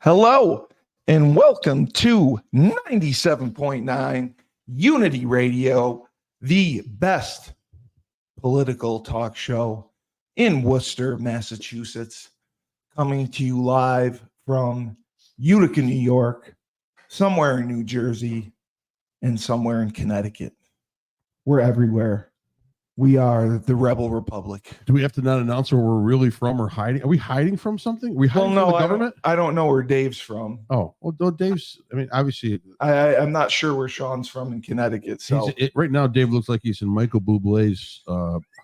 Hello and welcome to 97.9 Unity Radio, the best political talk show in Worcester, Massachusetts, coming to you live from Utica, New York, somewhere in New Jersey, and somewhere in Connecticut. We're everywhere. We are the Rebel Republic. Do we have to not announce where we're really from or hiding? Are we hiding from something? Are we hiding from the government? I don't know where Dave's from. Oh, well, Dave's, I mean, obviously. I'm not sure where Sean's from in Connecticut. So right now, Dave looks like he's in Michael Bublé's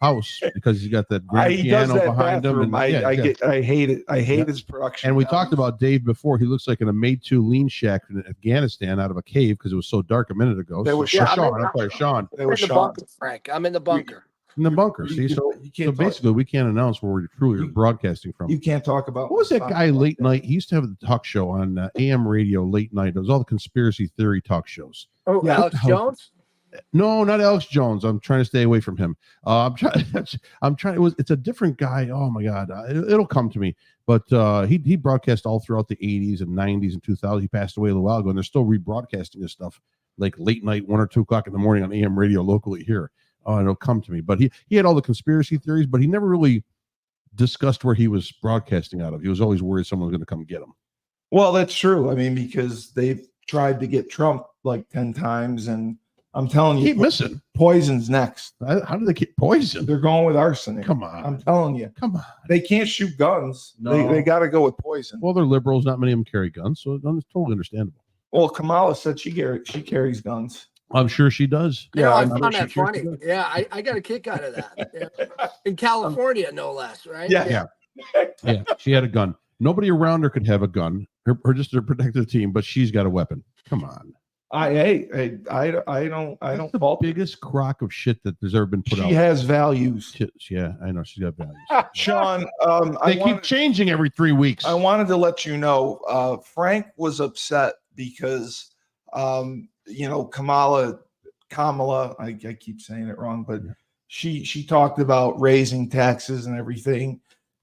house because he's got that grand piano behind him. I hate it. I hate his production. And we talked about Dave before. He looks like in a made-to lean shack in Afghanistan out of a cave because it was so dark a minute ago. That was Sean. Sean. Frank. I'm in the bunker. In the bunker. See, so basically, we can't announce where we're truly broadcasting from. You can't talk about. What was that guy late night? He used to have a talk show on AM radio late night. It was all the conspiracy theory talk shows. Oh, yeah. Alex Jones? No, not Alex Jones. I'm trying to stay away from him. I'm trying. It's a different guy. Oh my God, it'll come to me. But he broadcast all throughout the 80s and 90s and 2000s. He passed away a little while ago, and they're still rebroadcasting this stuff like late night, 1 or 2 o'clock in the morning on AM radio locally here. Oh, it'll come to me. But he had all the conspiracy theories, but he never really discussed where he was broadcasting out of. He was always worried someone was going to come get him. Well, that's true. I mean, because they've tried to get Trump like 10 times, and I'm telling you, keep missing. Poison's next. How do they get poison? They're going with arsenic. Come on. I'm telling you. Come on. They can't shoot guns. No. They got to go with poison. Well, they're liberals. Not many of them carry guns, so it's totally understandable. Well, Kamala said she carries guns. I'm sure she does. Yeah, I found that funny. Yeah, I got a kick out of that. Yeah. In California, no less, right? Yeah. She had a gun. Nobody around her could have a gun. Her just her protective team, but she's got a weapon. Come on. I don't the fault biggest crock of shit that there's ever been put out. She has values. Yeah, I know she's got values. Sean, they keep changing every 3 weeks. I wanted to let you know, Frank was upset because Kamala, I keep saying it wrong, but she talked about raising taxes and everything.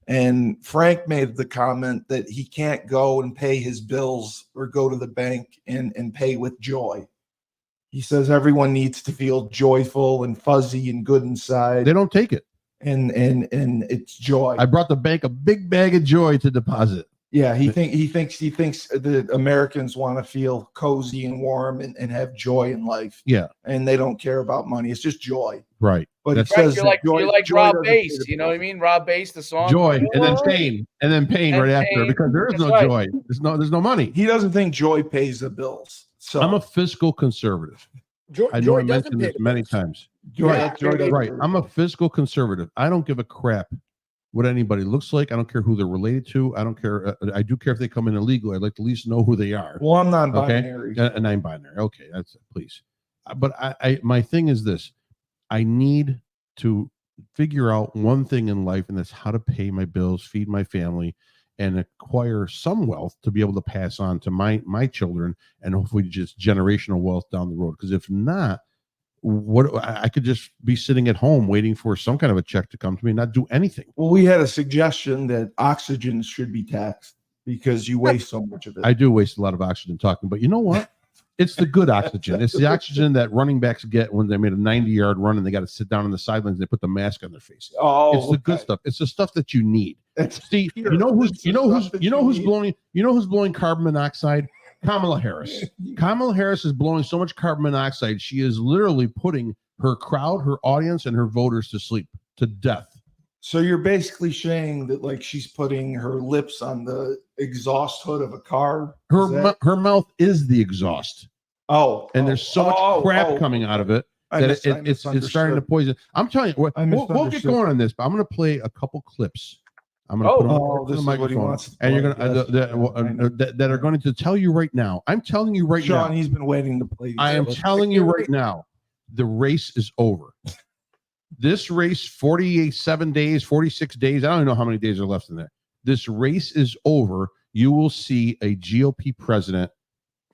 And Frank made the comment that he can't go and pay his bills or go to the bank and pay with joy. He says everyone needs to feel joyful and fuzzy and good inside. They don't take it. And it's joy. I brought the bank a big bag of joy to deposit. Yeah, he thinks the Americans want to feel cozy and warm and have joy in life. Yeah, and they don't care about money. It's just joy. Right. But it says you're like Rob Bass. You know what I mean? Rob Bass, the song. Joy and then pain right after because there is no joy. There's no money. He doesn't think joy pays the bills. So I'm a fiscal conservative. I know I mentioned this many times. Joy, right. I'm a fiscal conservative. I don't give a crap what anybody looks like. I don't care who they're related to. I don't care. I do care if they come in illegal. I'd like to at least know who they are. Well, I'm non-binary. Okay? And I'm binary. Okay, that's please. But I my thing is this. I need to figure out one thing in life, and that's how to pay my bills, feed my family, and acquire some wealth to be able to pass on to my children, and hopefully just generational wealth down the road. Because if not, what I could just be sitting at home waiting for some kind of a check to come to me and not do anything. Well, we had a suggestion that oxygen should be taxed because you waste so much of it. I do waste a lot of oxygen talking, but you know what? It's the good oxygen. It's the oxygen that running backs get when they made a 90-yard run and they got to sit down on the sidelines and they put the mask on their face. Oh, it's the good stuff. It's the stuff that you need. See, you know who's blowing carbon monoxide? Kamala Harris. Kamala Harris is blowing so much carbon monoxide, she is literally putting her crowd, her audience, and her voters to sleep, to death. So you're basically saying that like she's putting her lips on the exhaust hood of a car? Her mouth is the exhaust. And there's so much crap coming out of it that it's starting to poison. I'm telling you, we'll get going on this, but I'm going to play a couple clips. I'm going to put them on the microphone, and you're going to that are going to tell you right now. I'm telling you right now. Sean, he's been waiting to play. I am telling you right now, the race is over. This race, 47 days, 46 days. I don't even know how many days are left in there. This race is over. You will see a GOP president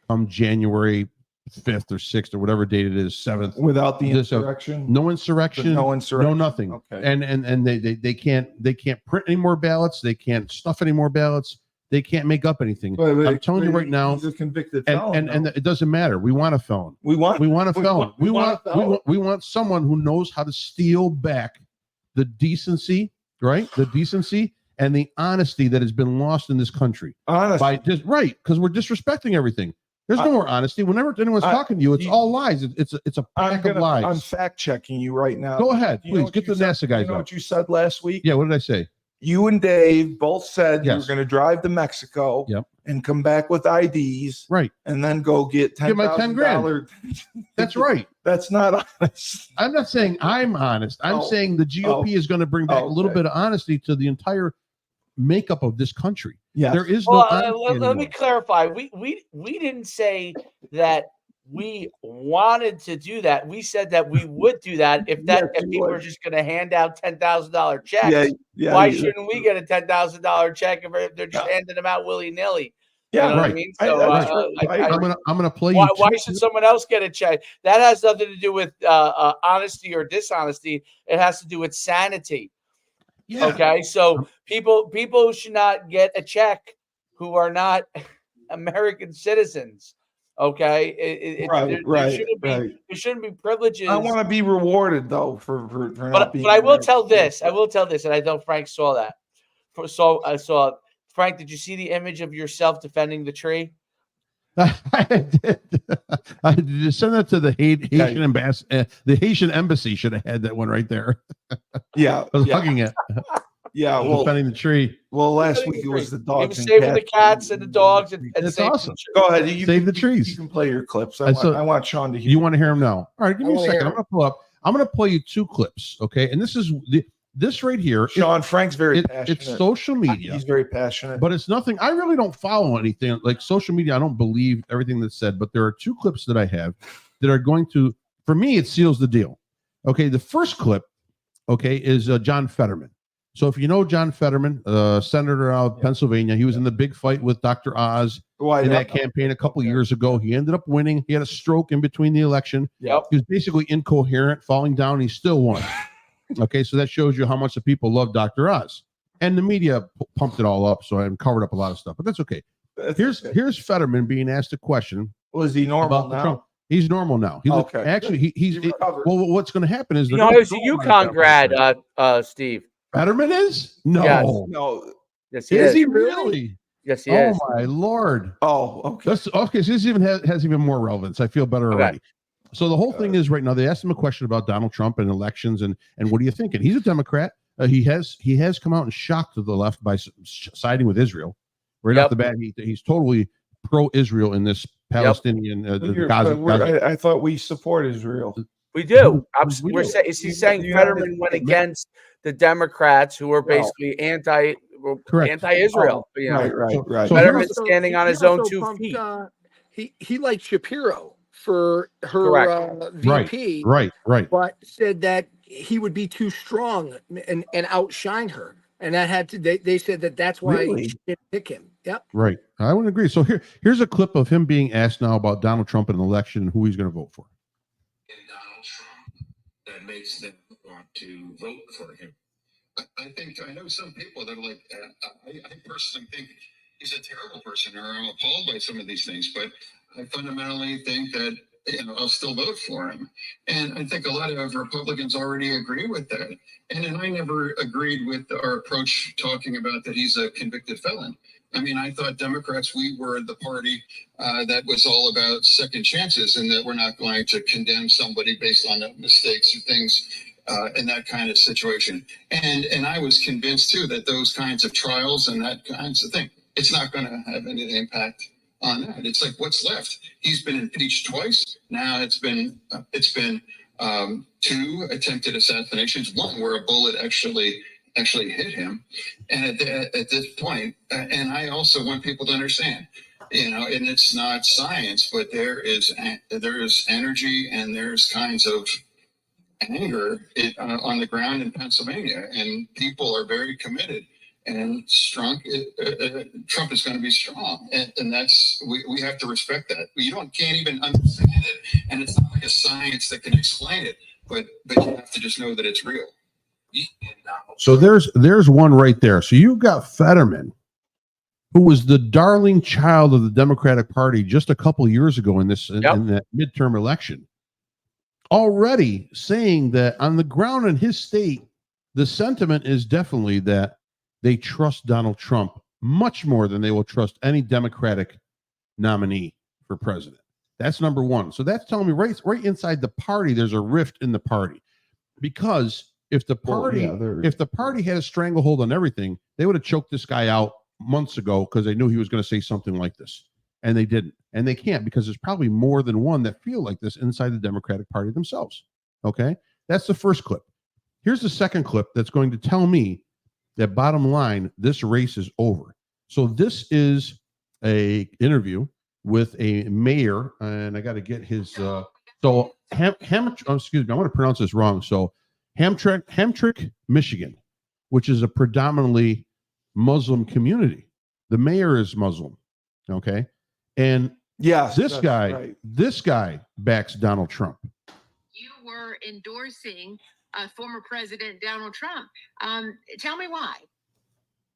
come January 5th or 6th or whatever date it is, 7th. Without the insurrection? No insurrection. No insurrection. No nothing. Okay. And they can't print any more ballots. They can't stuff any more ballots. They can't make up anything. But I'm telling you right now, he's a convicted felon. and it doesn't matter. We want a felon. We want a felon. we want a felon. We want someone who knows how to steal back the decency, right? The decency and the honesty that has been lost in this country. Honestly. Because we're disrespecting everything. There's no more honesty. Whenever anyone's talking to you, it's all lies. It's a pack of lies. I'm fact checking you right now. Go ahead, please. Get the NASA guys You know out. what you said last week? Yeah, what did I say? You and Dave both said you were Yes. going to drive to Mexico Yep. and come back with IDs, Right. and then go get my 10 grand. $10,000. That's right. That's not honest. I'm not saying I'm honest. I'm saying the GOP is going to bring back a little bit of honesty to the entire makeup of this country. Yeah, there is no. Let me clarify. We didn't say that we wanted to do that. We said that we would do that if people are just going to hand out $10,000 checks. Why shouldn't we get a $10,000 check if they're just handing them out willy nilly? Yeah, you know right. what I mean? So I'm gonna play. Why should someone else get a check? That has nothing to do with honesty or dishonesty. It has to do with sanity. Yeah. Okay, so people should not get a check who are not American citizens. Okay, there shouldn't be privileges. I want to be rewarded though for not being. But I will tell this. I will tell this, and I know Frank saw that. So I saw Frank. Did you see the image of yourself defending the tree? I did. I did send that to the Haitian embassy. The Haitian embassy should have had that one right there. Yeah, I was hugging it. Yeah, well, defending the tree. Well, last week it was the dogs. He was saving the cats and the dogs. And it's awesome. Go ahead. You save the trees. You can play your clips. I want Sean to hear. You want to hear him now? All right, give me a second. I'm going to pull up. I'm going to play you two clips. Okay, and this is this right here. Sean, Frank's very passionate. It's social media. He's very passionate. But it's nothing. I really don't follow anything like social media. I don't believe everything that's said. But there are two clips that I have that are going to, for me, it seals the deal. Okay, the first clip, okay, is John Fetterman. So if you know John Fetterman, senator out of Pennsylvania, he was in the big fight with Dr. Oz in that campaign a couple years ago. He ended up winning. He had a stroke in between the election. Yep. He was basically incoherent, falling down. He still won. Okay, so that shows you how much the people love Dr. Oz. And the media pumped it all up, so I covered up a lot of stuff. But that's okay. Here's Fetterman being asked a question. Was he normal now? Trump. He's normal now. Actually, he's well. What's going to happen is he was a UConn grad, Steve. Fetterman is? No. Yes. No. Yes, he is. He really? Yes, he is. Oh my Lord. Oh, okay. Okay. So this even has even more relevance. I feel better already. So the whole thing is right now, they asked him a question about Donald Trump and elections and what are you thinking? He's a Democrat. He has come out and shocked the left by siding with Israel. Right off the bat, he's totally pro-Israel in this Palestinian Gaza. I thought we support Israel. We do. He's saying Fetterman went against the Democrats who were basically anti-Israel. Right. Fetterman's standing on his own 2 feet. He liked Shapiro for her VP, right, but said that he would be too strong and outshine her, and that had to. They said that's why she didn't pick him. Yep. Right. I would agree. So here's a clip of him being asked now about Donald Trump in an election and who he's going to vote for. Donald Trump that makes them want to vote for him. I know some people that are like, I personally think he's a terrible person, or I'm appalled by some of these things, but I fundamentally think that I'll still vote for him. And I think a lot of Republicans already agree with that. And I never agreed with our approach talking about that he's a convicted felon. I mean, I thought Democrats, we were the party that was all about second chances and that we're not going to condemn somebody based on mistakes or things in that kind of situation. And I was convinced, too, that those kinds of trials and that kinds of thing, it's not going to have any impact on that. It's like, what's left? He's been impeached twice. Now it's been 2 attempted assassinations, one where a bullet actually hit him. And at this point, and I also want people to understand, and it's not science, but there is energy and there's kinds of anger on the ground in Pennsylvania, and people are very committed. And Trump is going to be strong, and that's we have to respect that. Can't even understand it, and it's not like a science that can explain it. But you have to just know that it's real. So there's one right there. So you've got Fetterman who was the darling child of the Democratic Party just a couple years ago in that midterm election, already saying that on the ground in his state, the sentiment is definitely that they trust Donald Trump much more than they will trust any Democratic nominee for president. That's number one. So that's telling me right inside the party, there's a rift in the party, because if the party had a stranglehold on everything, they would have choked this guy out months ago because they knew he was going to say something like this, and they didn't, and they can't, because there's probably more than one that feel like this inside the Democratic Party themselves. Okay, that's the first clip. Here's the second clip that's going to tell me that bottom line, this race is over. So this is a interview with a mayor, and I got to get his excuse me, I want to pronounce this wrong. So Hamtramck, Michigan, which is a predominantly Muslim community. The mayor is Muslim. Okay. And yes, this guy backs Donald Trump. You were endorsing former President Donald Trump. Tell me why.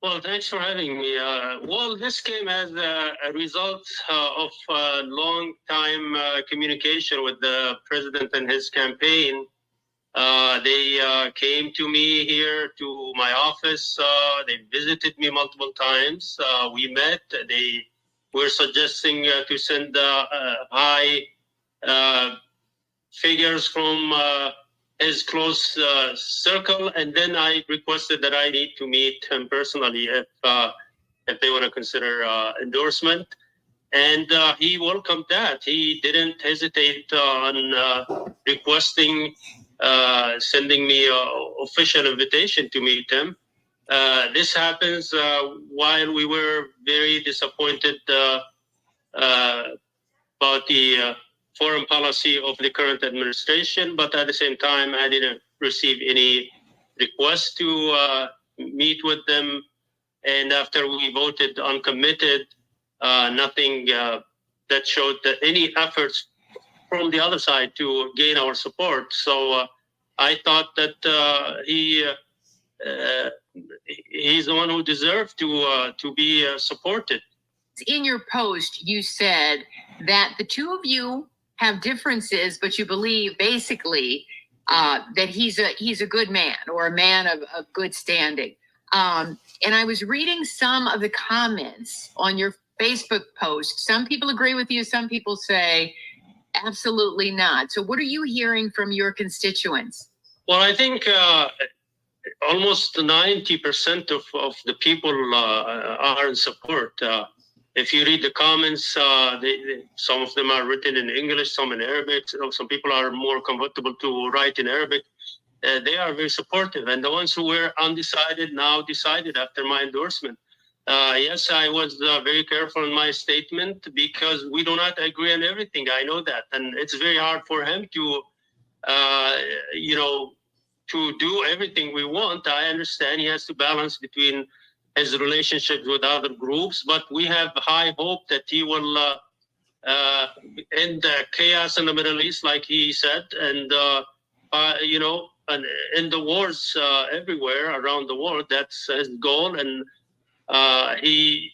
Well, thanks for having me. Well, this came as a result of a long time communication with the president and his campaign. They came to me here to my office. They visited me multiple times. We met. They were suggesting to send high figures from his close circle, and then I requested that I need to meet him personally if they want to consider endorsement. And he welcomed that. He didn't hesitate on requesting sending me an official invitation to meet him. This happens while we were very disappointed about the foreign policy of the current administration, but at the same time, I didn't receive any request to meet with them. And after we voted uncommitted, nothing that showed that any efforts from the other side to gain our support. So I thought that he's the one who deserved to be supported. In your post, you said that the two of you have differences, but you believe basically that he's a good man, or a man of good standing. And I was reading some of the comments on your Facebook post. Some people agree with you. Some people say absolutely not. So what are you hearing from your constituents? Well, I think almost 90% of the people are in support. If you read the comments, some of them are written in English, some in Arabic. Some people are more comfortable to write in Arabic. They are very supportive. And the ones who were undecided now decided after my endorsement. Yes, I was very careful in my statement because we do not agree on everything. I know that. And it's very hard for him to, to do everything we want. I understand he has to balance between his relationships with other groups, but we have high hope that he will end the chaos in the Middle East, like he said, and and end the wars everywhere around the world. That's his goal, and he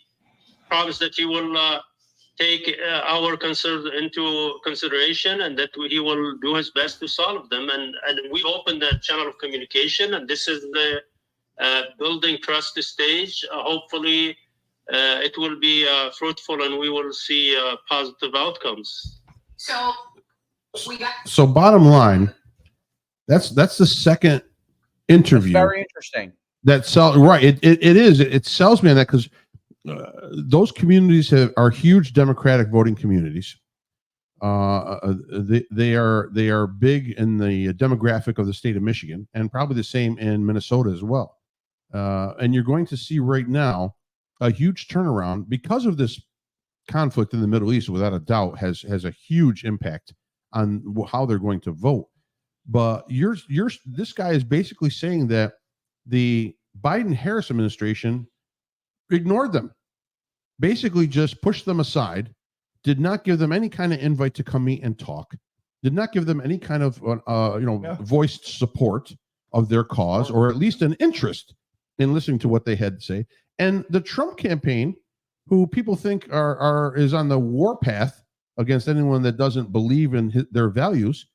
promised that he will take our concerns into consideration, and that he will do his best to solve them. And we opened that channel of communication, and this is the building trust stage. Hopefully it will be fruitful, and we will see positive outcomes. So bottom line, that's the second interview. That's very interesting. It is. It sells me on that, because those communities are huge Democratic voting communities. They are big in the demographic of the state of Michigan, and probably the same in Minnesota as well. And you're going to see right now a huge turnaround because of this conflict in the Middle East. Without a doubt, has a huge impact on how they're going to vote. But this guy is basically saying that the Biden-Harris administration ignored them, basically just pushed them aside, did not give them any kind of invite to come meet and talk, did not give them any kind of voiced support of their cause, or at least an interest in listening to what they had to say. And the Trump campaign who people think is on the war path against anyone that doesn't believe in their values,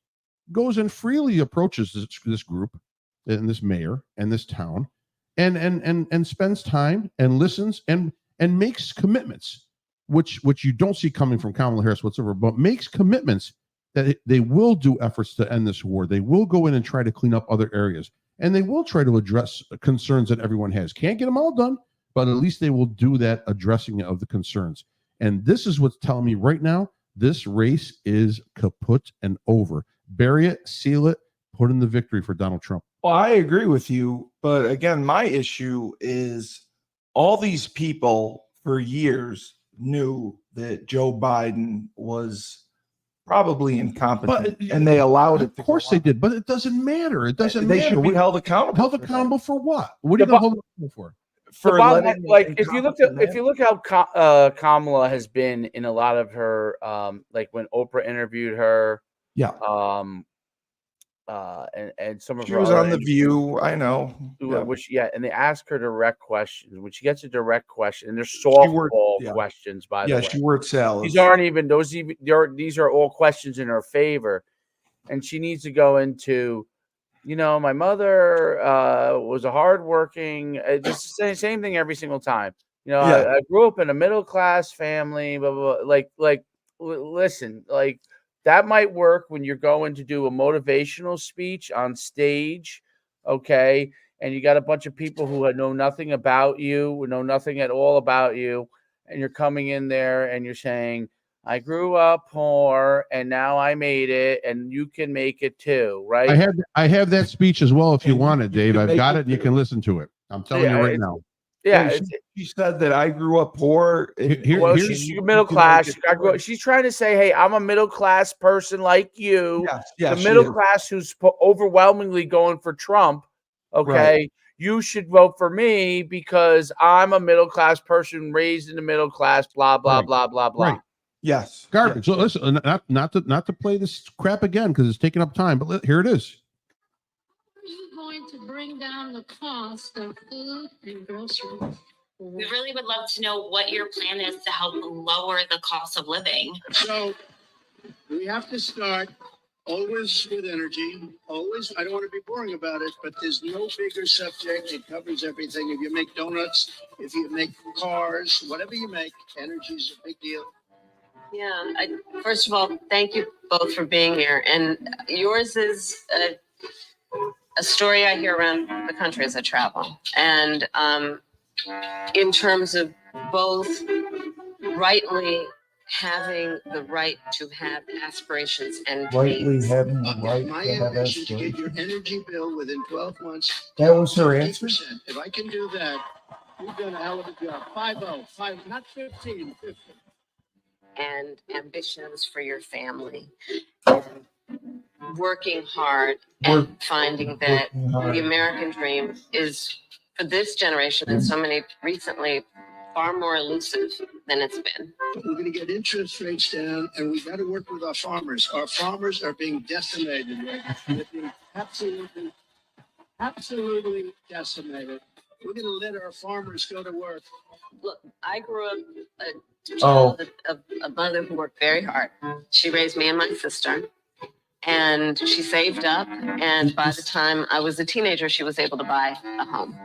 goes and freely approaches this group and this mayor and this town, and spends time and listens and makes commitments, which you don't see coming from Kamala Harris whatsoever, but makes commitments that they will do efforts to end this war. They will go in and try to clean up other areas, and they will try to address concerns that everyone has. Can't get them all done, but at least they will do that addressing of the concerns. And this is what's telling me right now, this race is kaput and over. Bury it, seal it, put in the victory for Donald Trump. Well, I agree with you, but again, my issue is all these people for years knew that Joe Biden was probably incompetent, and they allowed it. Of course they did, but it doesn't matter. It doesn't They matter. should be held accountable. Held accountable for what? What are you held accountable for? For letting like if you look how Kamala has been in a lot of her like when Oprah interviewed her, and some of she her was other on The View, I know, which and they ask her direct questions. When she gets a direct question, and there's softball questions, by the way. she worked salads. These aren't even these are all questions in her favor, and she needs to go into, my mother was a hardworking. Just the same thing every single time. I grew up in a middle class family. Blah, blah, blah. Listen, that might work when you're going to do a motivational speech on stage, okay? And you got a bunch of people who know nothing about you, know nothing at all about you, and you're coming in there and you're saying, I grew up poor and now I made it, and you can make it too, right? I have that speech as well if you want it, Dave. I've got it and you can listen to it. I'm telling you right now. Yeah, she said that I grew up poor. She's middle class. She's trying to say, hey, I'm a middle class person like you. The middle class who's overwhelmingly going for Trump. Okay. Right. You should vote for me because I'm a middle class person raised in the middle class, blah, blah, blah, blah, blah. Right. Yes. Garbage. So listen, not to play this crap again because it's taking up time, but here it is. Are you going to bring down the cost of food and groceries? We really would love to know what your plan is to help lower the cost of living. So we have to start always with energy. Always. I don't want to be boring about it, but there's no bigger subject. It covers everything. If you make donuts, if you make cars, whatever you make, energy is a big deal. Yeah. First of all, thank you both for being here. And yours is a story I hear around the country as I travel. And in terms of both rightly having the right to have aspirations and rightly having the right my to have ambition to aspirations. get your energy bill within 12 months. That was her answer. 50%. If I can do that, you've done a hell of a job. 5-0, not 15, 50. and ambitions for your family, and working hard and finding that the American dream is, for this generation and so many recently, far more elusive than it's been. We're going to get interest rates down, and we got to work with our farmers. Our farmers are being decimated right now. They're being absolutely decimated. We're going to let our farmers go to work. Look, I grew up a child of a mother who worked very hard. She raised me and my sister, and she saved up. And by the time I was a teenager, she was able to buy a home.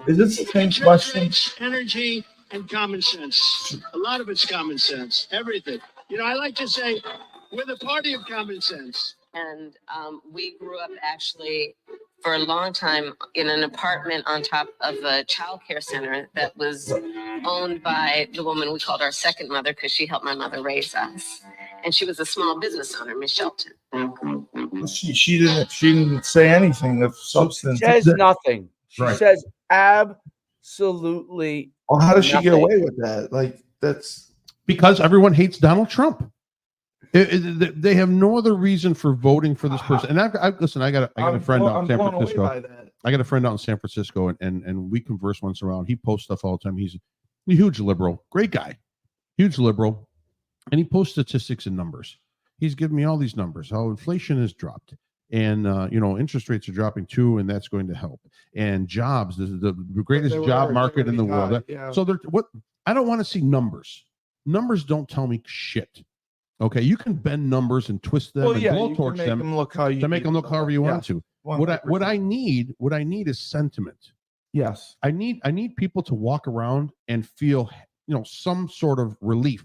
Is this the same question? Energy and common sense. A lot of it's common sense. Everything. I like to say we're the party of common sense. And we grew up actually for a long time in an apartment on top of a child care center that was owned by the woman we called our second mother because she helped my mother raise us. And she was a small business owner, Miss Shelton. She didn't say anything of substance. She says nothing. She says absolutely. Well, how does she get away with that? That's because everyone hates Donald Trump. They have no other reason for voting for this person. And I got a friend out in San Francisco. I got a friend out in San Francisco, and we converse once around. He posts stuff all the time. He's a huge liberal, great guy, huge liberal, and he posts statistics and numbers. He's giving me all these numbers, how inflation has dropped, and interest rates are dropping too, and that's going to help. And jobs, this is the greatest job market in the world. So I don't want to see numbers. Numbers don't tell me shit. Okay, you can bend numbers and twist them and blowtorch them look how you to make them look however you want to. 100%. What I need is sentiment. Yes. I need people to walk around and feel, some sort of relief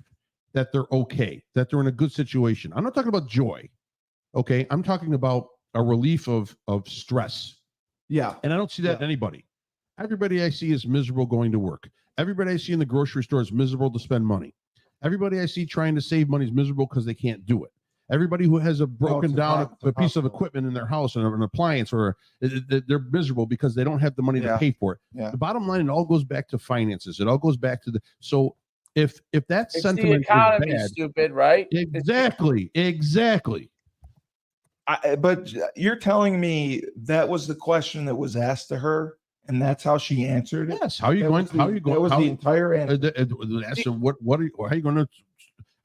that they're okay, that they're in a good situation. I'm not talking about joy. Okay, I'm talking about a relief of stress. Yeah. And I don't see that in anybody. Everybody I see is miserable going to work. Everybody I see in the grocery store is miserable to spend money. Everybody I see trying to save money is miserable because they can't do it. Everybody who has a broken down a piece of equipment in their house and an appliance, or they're miserable because they don't have the money to pay for it. Yeah. The bottom line, it all goes back to finances. It all goes back to so if that It's sentiment the economy, is bad, stupid, right? Exactly. But you're telling me that was the question that was asked to her, and that's how she answered it. Yes. How are you going? That was the entire answer. So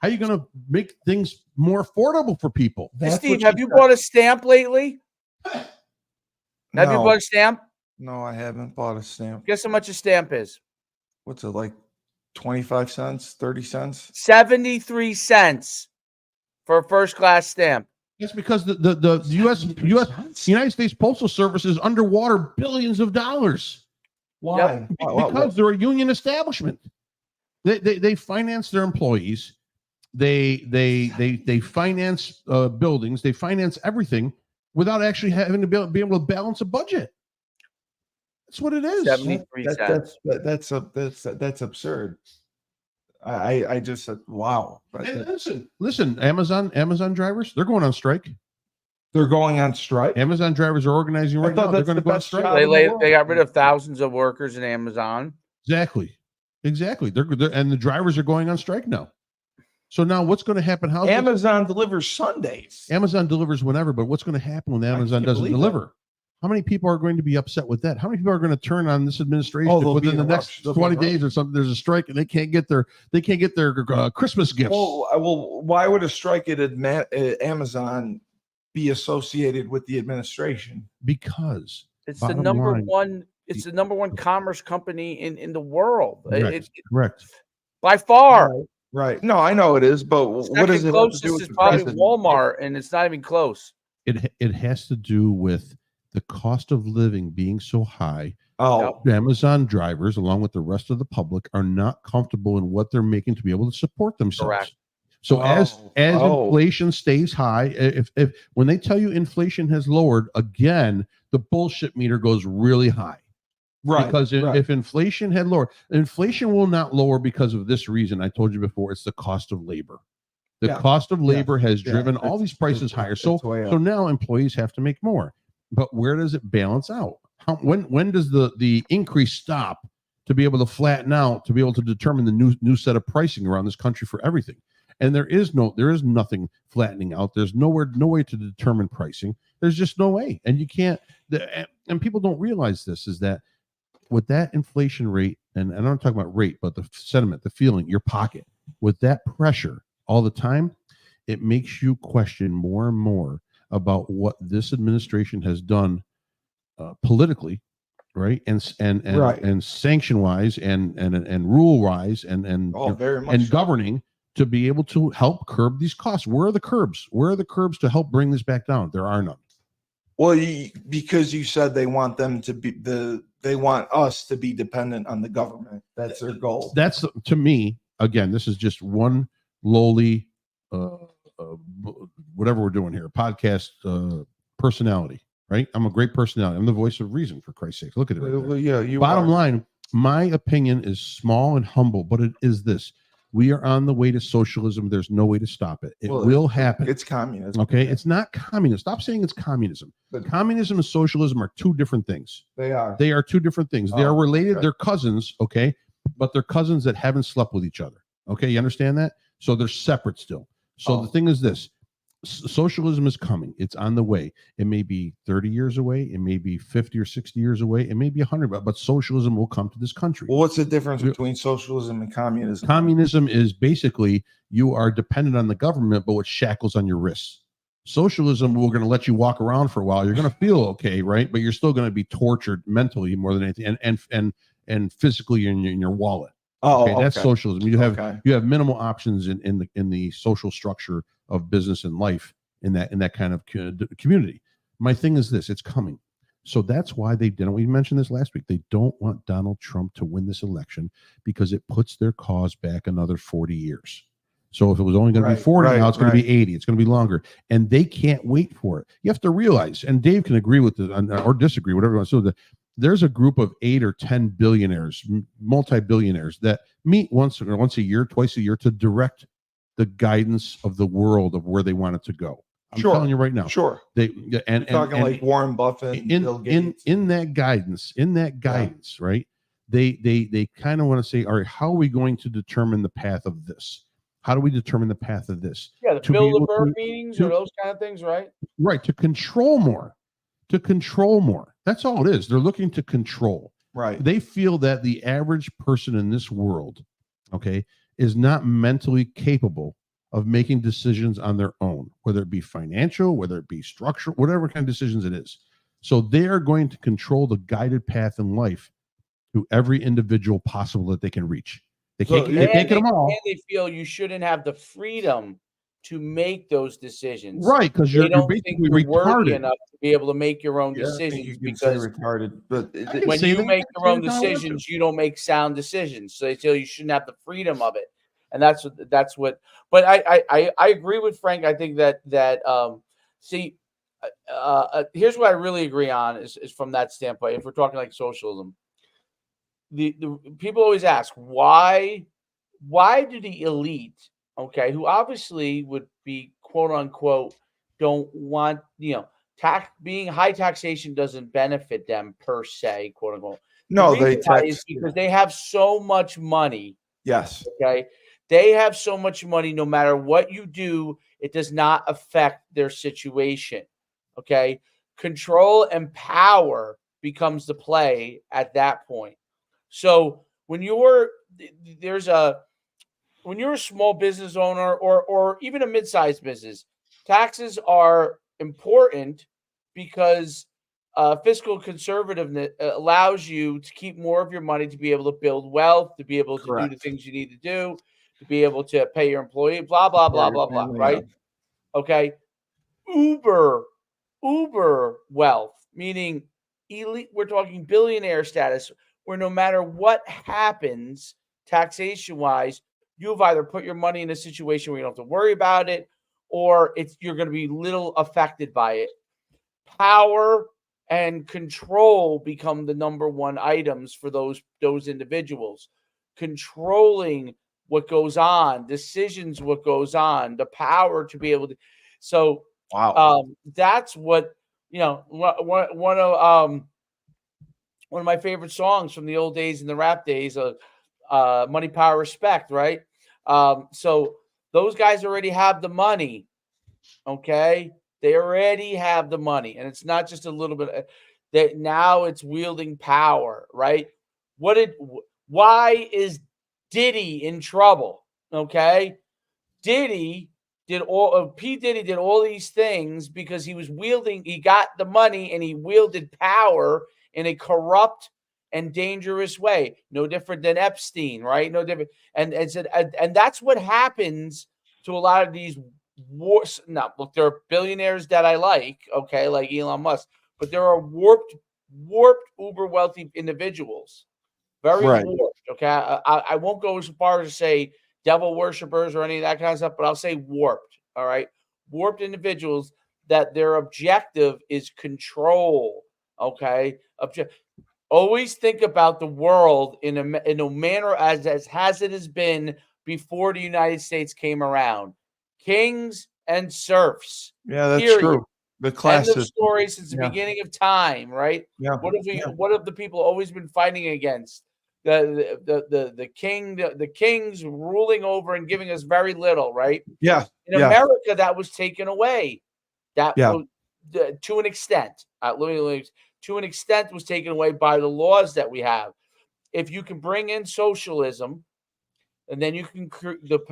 how are you going to make things more affordable for people? Steve, have you bought a stamp lately? Have you bought a stamp? No, I haven't bought a stamp. Guess how much a stamp is? What's it, like 25 cents, 30 cents? 73 cents for a first class stamp. It's because the United States Postal Service is underwater billions of dollars. Why? Because they're a union establishment. They finance their employees. They finance buildings. They finance everything without actually having to be able to balance a budget. That's what it is. 73 cents. That's absurd. I just said, wow. Hey, listen, Amazon drivers, they're going on strike. They're going on strike. Amazon drivers are organizing right now. They're going to go on strike. They got rid of thousands of workers in Amazon. Exactly. They're and the drivers are going on strike now. So now what's going to happen? How Amazon delivers Sundays. Amazon delivers whenever, but what's going to happen when Amazon doesn't deliver? That. How many people are going to be upset with that? How many people are going to turn on this administration within the next 20 days or something? There's a strike and they can't get their Christmas gifts. Well, why would a strike at Amazon be associated with the administration? Because it's the number one. It's the number one commerce company in the world. Correct. By far. Right. No, I know it is, but what does it have to do with the probably president? Walmart, and it's not even close. It has to do with the cost of living being so high. Oh, Amazon drivers, along with the rest of the public, are not comfortable in what they're making to be able to support themselves. Correct. So as inflation stays high, if when they tell you inflation has lowered, again, the bullshit meter goes really high. Right. Because if inflation had lowered, inflation will not lower because of this reason. I told you before, it's the cost of labor. The cost of labor has driven all these prices higher. So now employees have to make more. But where does it balance out? When does the increase stop to be able to flatten out, to be able to determine the new set of pricing around this country for everything? And there is nothing flattening out. There's no way to determine pricing. There's just no way. And you can't, and people don't realize this, is that with that inflation rate, and I'm not talking about rate, but the sentiment, the feeling, your pocket, with that pressure all the time, it makes you question more and more about what this administration has done politically, right? And sanction wise and rule wise and very much governing to be able to help curb these costs. Where are the curbs? Where are the curbs to help bring this back down? There are none. Well, because you said they want them to be they want us to be dependent on the government. That's their goal. That's, to me, again, this is just one lowly, whatever we're doing here, podcast personality, right? I'm a great personality. I'm the voice of reason, for Christ's sake. Look at it. Right. Bottom line, my opinion is small and humble, but it is this. We are on the way to socialism. There's no way to stop it. It will happen. It's communism. Okay. It's not communism. Stop saying it's communism. But communism and socialism are two different things. They are. They are two different things. They are related. Okay. They're cousins. Okay. But they're cousins that haven't slept with each other. Okay. You understand that? So they're separate still. So the thing is this. Socialism is coming. It's on the way. It may be 30 years away. It may be 50 or 60 years away. It may be 100, but socialism will come to this country. Well, what's the difference between socialism and communism? Communism is basically you are dependent on the government, but with shackles on your wrists. Socialism, we're going to let you walk around for a while. You're going to feel okay, right? But you're still going to be tortured mentally more than anything, and physically in your wallet. Oh, okay, that's socialism. You have minimal options in the social structure of business and life in that kind of community. My thing is this: it's coming. So that's why they didn't. We mentioned this last week. They don't want Donald Trump to win this election because it puts their cause back another 40 years. So if it was only going to be 40, now it's going to be 80. It's going to be longer, and they can't wait for it. You have to realize, and Dave can agree with it or disagree, whatever you want. So there's a group of 8 or 10 billionaires, multi-billionaires that meet once a year, twice a year to direct the guidance of the world of where they want it to go. I'm telling you right now. Sure. And talking like Warren Buffett and Bill Gates. In that guidance, right? They kind of want to say, all right, how are we going to determine the path of this? How do we determine the path of this? Yeah, the Bilderberg meetings or those kind of things, right? Right, to control more. That's all it is. They're looking to control. Right. They feel that the average person in this world, okay, is not mentally capable of making decisions on their own, whether it be financial, whether it be structural, whatever kind of decisions it is. So they are going to control the guided path in life to every individual possible that they can reach. They can't get them all. And they feel you shouldn't have the freedom to make those decisions. Right, because you're basically retarded enough to be able to make your own decisions. Because retarded, but when you make your own decisions, you don't make sound decisions. So they feel you shouldn't have the freedom of it. And that's what. But I agree with Frank. I think that here's what I really agree on is from that standpoint. If we're talking like socialism, the people always ask why do the elite, okay, who obviously would be quote unquote don't want being high taxation doesn't benefit them per se, quote unquote. No, because they have so much money. Yes. Okay. They have so much money, no matter what you do, it does not affect their situation. Okay. Control and power becomes the play at that point. So when you're a small business owner or even a mid-sized business, taxes are important because fiscal conservativeness allows you to keep more of your money to be able to build wealth, to be able to do the things you need to do, to be able to pay your employee, blah, blah, blah, blah, blah, right? Okay. Uber wealth, meaning elite, we're talking billionaire status, where no matter what happens taxation-wise, you've either put your money in a situation where you don't have to worry about it, or you're going to be little affected by it. Power and control become the number one items for those individuals. Controlling what goes on, decisions, what goes on, the power to be able to. So, that's what one of my favorite songs from the old days and the rap days of Money, Power, Respect, right? So those guys already have the money, okay? They already have the money, and it's not just a little bit. That now it's wielding power, right? Why is Diddy in trouble? Okay, P. Diddy did all these things because he got the money and he wielded power in a corrupt and dangerous way. No different than Epstein, right? No different. And that's what happens to a lot of these wars. Now, look, there are billionaires that I like, okay, like Elon Musk, but there are warped, uber wealthy individuals. Very warped, okay? I won't go as far as to say devil worshippers or any of that kind of stuff, but I'll say warped, all right? Warped individuals that their objective is control, okay? Always think about the world in a manner as it has been before the United States came around. Kings and serfs. Yeah, that's true. The classic end of story since the beginning of time, right? Yeah. What have the people always been fighting against? The kings ruling over and giving us very little, right? Yeah. In America, that was taken away. To an extent. To an extent was taken away by the laws that we have. If you can bring in socialism, and then you can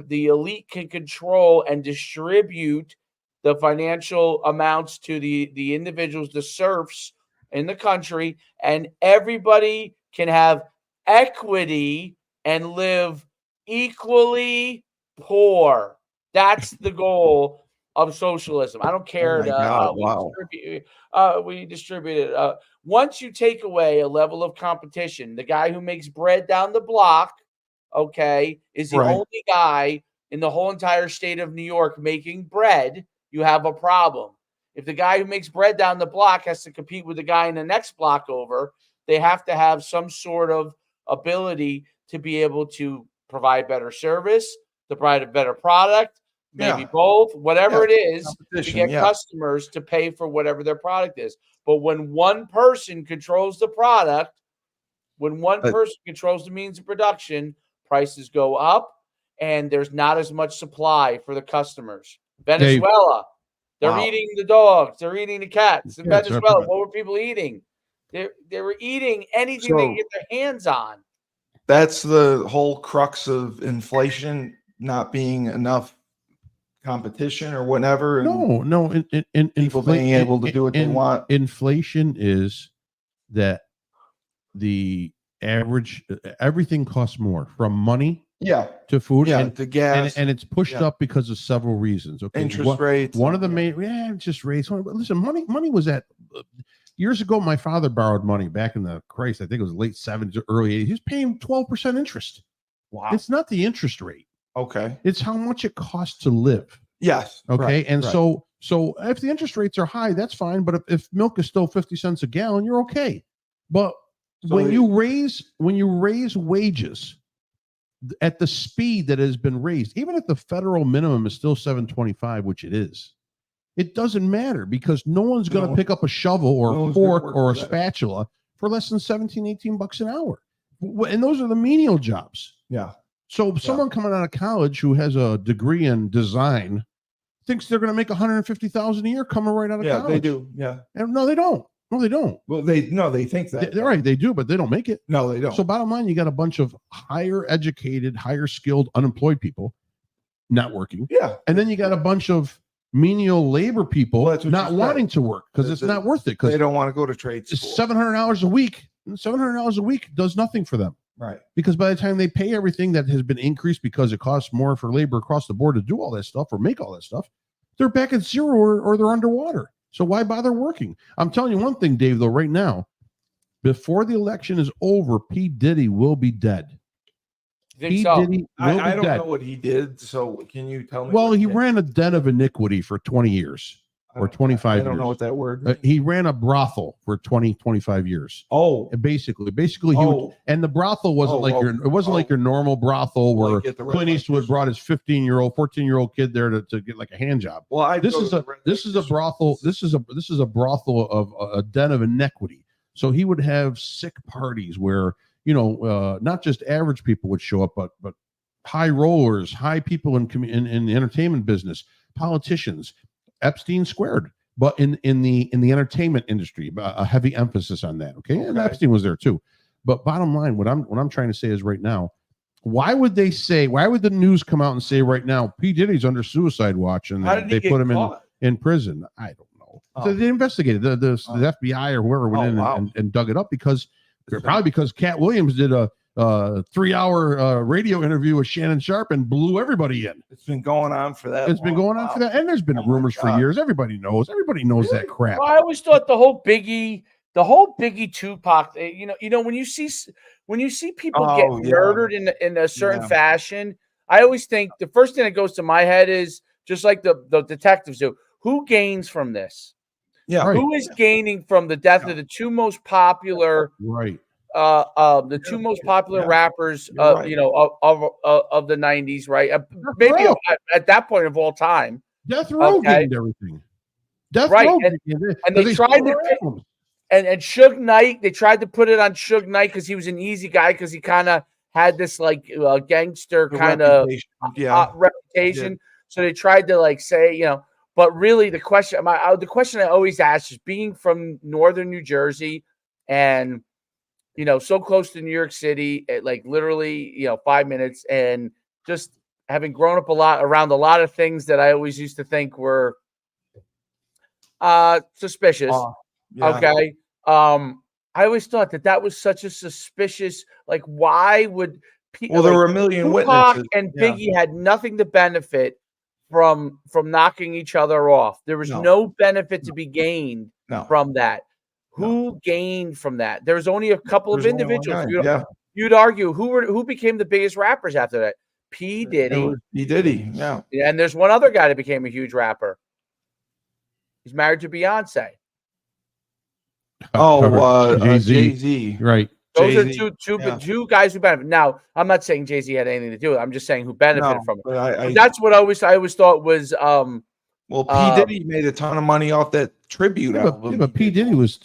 the elite can control and distribute the financial amounts to the individuals, the serfs in the country, and everybody can have equity and live equally poor. That's the goal of socialism. I don't care. We distribute it. Once you take away a level of competition, the guy who makes bread down the block, okay, is the only guy in the whole entire state of New York making bread, you have a problem. If the guy who makes bread down the block has to compete with the guy in the next block over, they have to have some sort of ability to be able to provide better service, to provide a better product, maybe both, whatever it is, to get customers to pay for whatever their product is. But when one person controls the product, when one person controls the means of production, prices go up and there's not as much supply for the customers. Venezuela, they're eating the dogs, they're eating the cats. In Venezuela, what were people eating? They were eating anything they could get their hands on. That's the whole crux of inflation, not being enough competition or whatever. No. People being able to do what they want. Inflation is that the average, everything costs more, from money to food and to gas, and it's pushed up because of several reasons. Okay, interest rates. One of the main interest rates. Listen, money was at years ago. My father borrowed money back in the I think it was late 70s, early 80s. He was paying 12% interest. Wow, it's not the interest rate. Okay, it's how much it costs to live. Yes. Okay, so if the interest rates are high, that's fine. But if milk is still 50 cents a gallon, you're okay. But when you raise wages at the speed that has been raised, even if the federal minimum is still $7.25, which it is, it doesn't matter, because no one's going to pick up a shovel or a fork or a spatula for less than 17, 18 bucks an hour. And those are the menial jobs. Yeah. So someone coming out of college who has a degree in design thinks they're going to make $150,000 a year coming right out of college. Yeah, they do. Yeah. And no, they don't. No, they don't. Well, they think that. They're right. They do, but they don't make it. No, they don't. So bottom line, you got a bunch of higher educated, higher skilled, unemployed people not working. Yeah. And then you got a bunch of menial labor people not wanting to work because it's not worth it. Because they don't want to go to trade school. $700 a week. $700 a week does nothing for them. Right. Because by the time they pay everything that has been increased because it costs more for labor across the board to do all that stuff or make all that stuff, they're back at zero or they're underwater. So why bother working? I'm telling you one thing, Dave, though, right now, before the election is over, P. Diddy will be dead. Diddy will I don't know what he did. So can you tell me? Well, he ran a den of iniquity for 20 years. Or 25 years. I don't know what that word means. He ran a brothel for 25 years. Oh, basically he would, and the brothel wasn't like your normal brothel where Clint Eastwood brought his 14-year-old kid there to get like a hand job. Well, this is a brothel. This is a brothel of a den of inequity. So he would have sick parties where, not just average people would show up, but high rollers, high people in the entertainment business, politicians. Epstein squared, but in the entertainment industry, a heavy emphasis on that. Okay, and Epstein was there too. But bottom line, what I'm trying to say is right now, why would the news come out and say right now P. Diddy's under suicide watch and they put him in prison? I don't know. So they investigated the FBI or whoever went in and dug it up because Cat Williams did a 3-hour radio interview with Shannon Sharp and blew everybody in. It's been going on for that. It's been going on for that, and there's been rumors for years. Everybody knows that crap. Well, I always thought the whole Biggie Tupac. When you see people get murdered in a certain fashion, I always think the first thing that goes to my head is just like the detectives do. Who gains from this? Yeah, right. Who is gaining from the death of the two most popular? Right. The two most popular rappers, of the 90s, right? Maybe at that point of all time. Death Row gained everything. Death Row, and they tried to, and Suge Knight. They tried to put it on Suge Knight because he was an easy guy because he kind of had this like gangster kind of reputation. So they tried to say, but really the question I always ask is, being from northern New Jersey and so close to New York City, at literally, 5 minutes, and just having grown up around a lot of things that I always used to think were suspicious. Okay. I always thought that was such a suspicious, why would Well, there were a million Tupac witnesses. and Biggie had nothing to benefit from knocking each other off. There was no benefit to be gained from that. Who gained from that? There's only a couple of individuals. You'd argue who became the biggest rappers after that? P. Diddy. P. Diddy, yeah. And there's one other guy that became a huge rapper. He's married to Beyonce. Jay-Z. Right. Those Jay-Z, are two guys who benefit. Now, I'm not saying Jay-Z had anything to do with it. I'm just saying who benefited from it. But that's what I always thought was well, P. Diddy made a ton of money off that tribute album. But P. Diddy was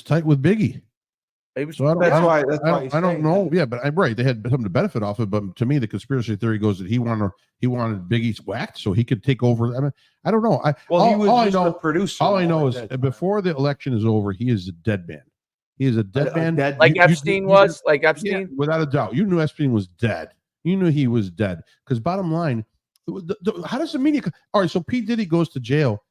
tight with Biggie. So I don't know. Yeah, but I'm right. They had something to benefit off of. But to me, the conspiracy theory goes that he wanted Biggie's whacked so he could take over. I mean, I don't know. All I know is before the election is over, he is a dead man. He is a dead man. Like Epstein was? Like Epstein? Yeah, without a doubt. You knew Epstein was dead. You knew he was dead. Because bottom line, how does the media... All right, so P. Diddy goes to jail.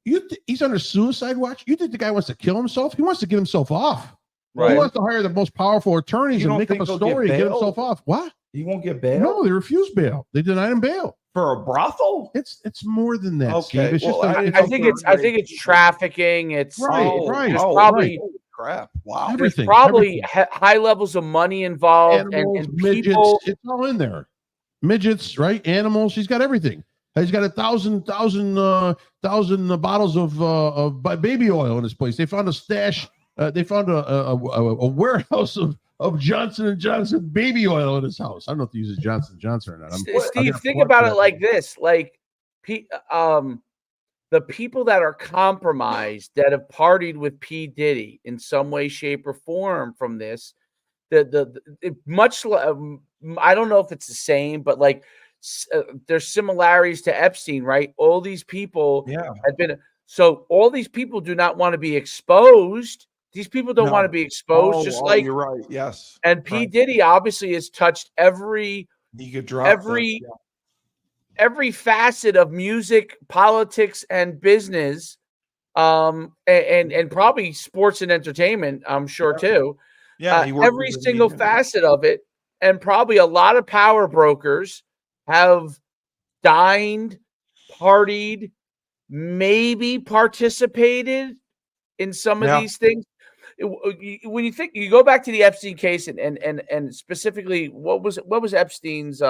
He's under suicide watch? You think the guy wants to kill himself? He wants to get himself off. Right. He wants to hire the most powerful attorneys and make up a story and get himself off. What? He won't get bail? No, they refused bail. They denied him bail. For a brothel? It's more than that. Okay. Steve. It's Well, just I think it's trafficking. It's right. There's probably crap. Wow. Everything. There's probably high levels of money involved. Animals, and midgets, people. it's all in there. Midgets, right? Animals. He's got everything. He's got 1,000 bottles of baby oil in his place. They found a stash. They found a warehouse of Johnson & Johnson baby oil in his house. I don't know if he uses Johnson & Johnson or not. Steve, think about it like this: like, the people that are compromised that have partied with P. Diddy in some way, shape, or form from this, I don't know if it's the same, but like there's similarities to Epstein, right? All these people have been. So all these people do not want to be exposed. These people don't want to be exposed. Like you're right. Yes. And P. Diddy obviously has touched every facet of music, politics, and business, and probably sports and entertainment. I'm sure too. Yeah. Every single facet of it, and probably a lot of power brokers have dined, partied, maybe participated in some of these things. When you go back to the Epstein case and specifically what was Epstein's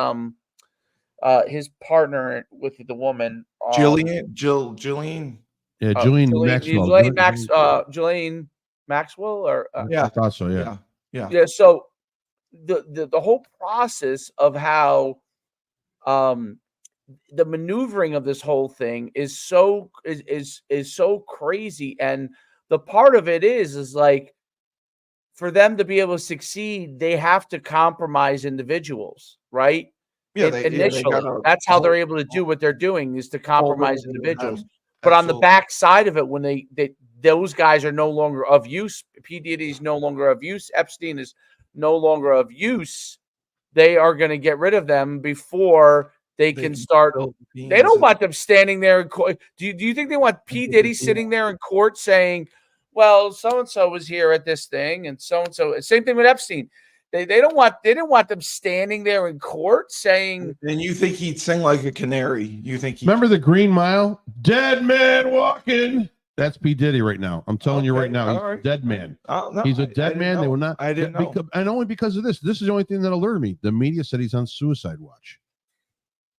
his partner with the woman Ghislaine Maxwell. Ghislaine Maxwell or I thought so. Yeah. So the whole process of how the maneuvering of this whole thing is so crazy, and the part of it is like for them to be able to succeed, they have to compromise individuals, right? Initially, that's how they're able to do what they're doing is to compromise individuals. But on the back side of it, when those guys are no longer of use, P. Diddy is no longer of use, Epstein is no longer of use, they are going to get rid of them before they can start. They don't want them standing there in court. Do you think they want P. Diddy sitting there in court saying, well, so-and-so was here at this thing and so-and-so. Same thing with Epstein. They didn't want them standing there in court saying. And you think he'd sing like a canary? You think remember the Green Mile? Dead man walking. That's P. Diddy right now. I'm telling you right now, he's a dead man. No, he's a dead man. They will not. I didn't know. And only because of this. This is the only thing that alerted me. The media said he's on suicide watch.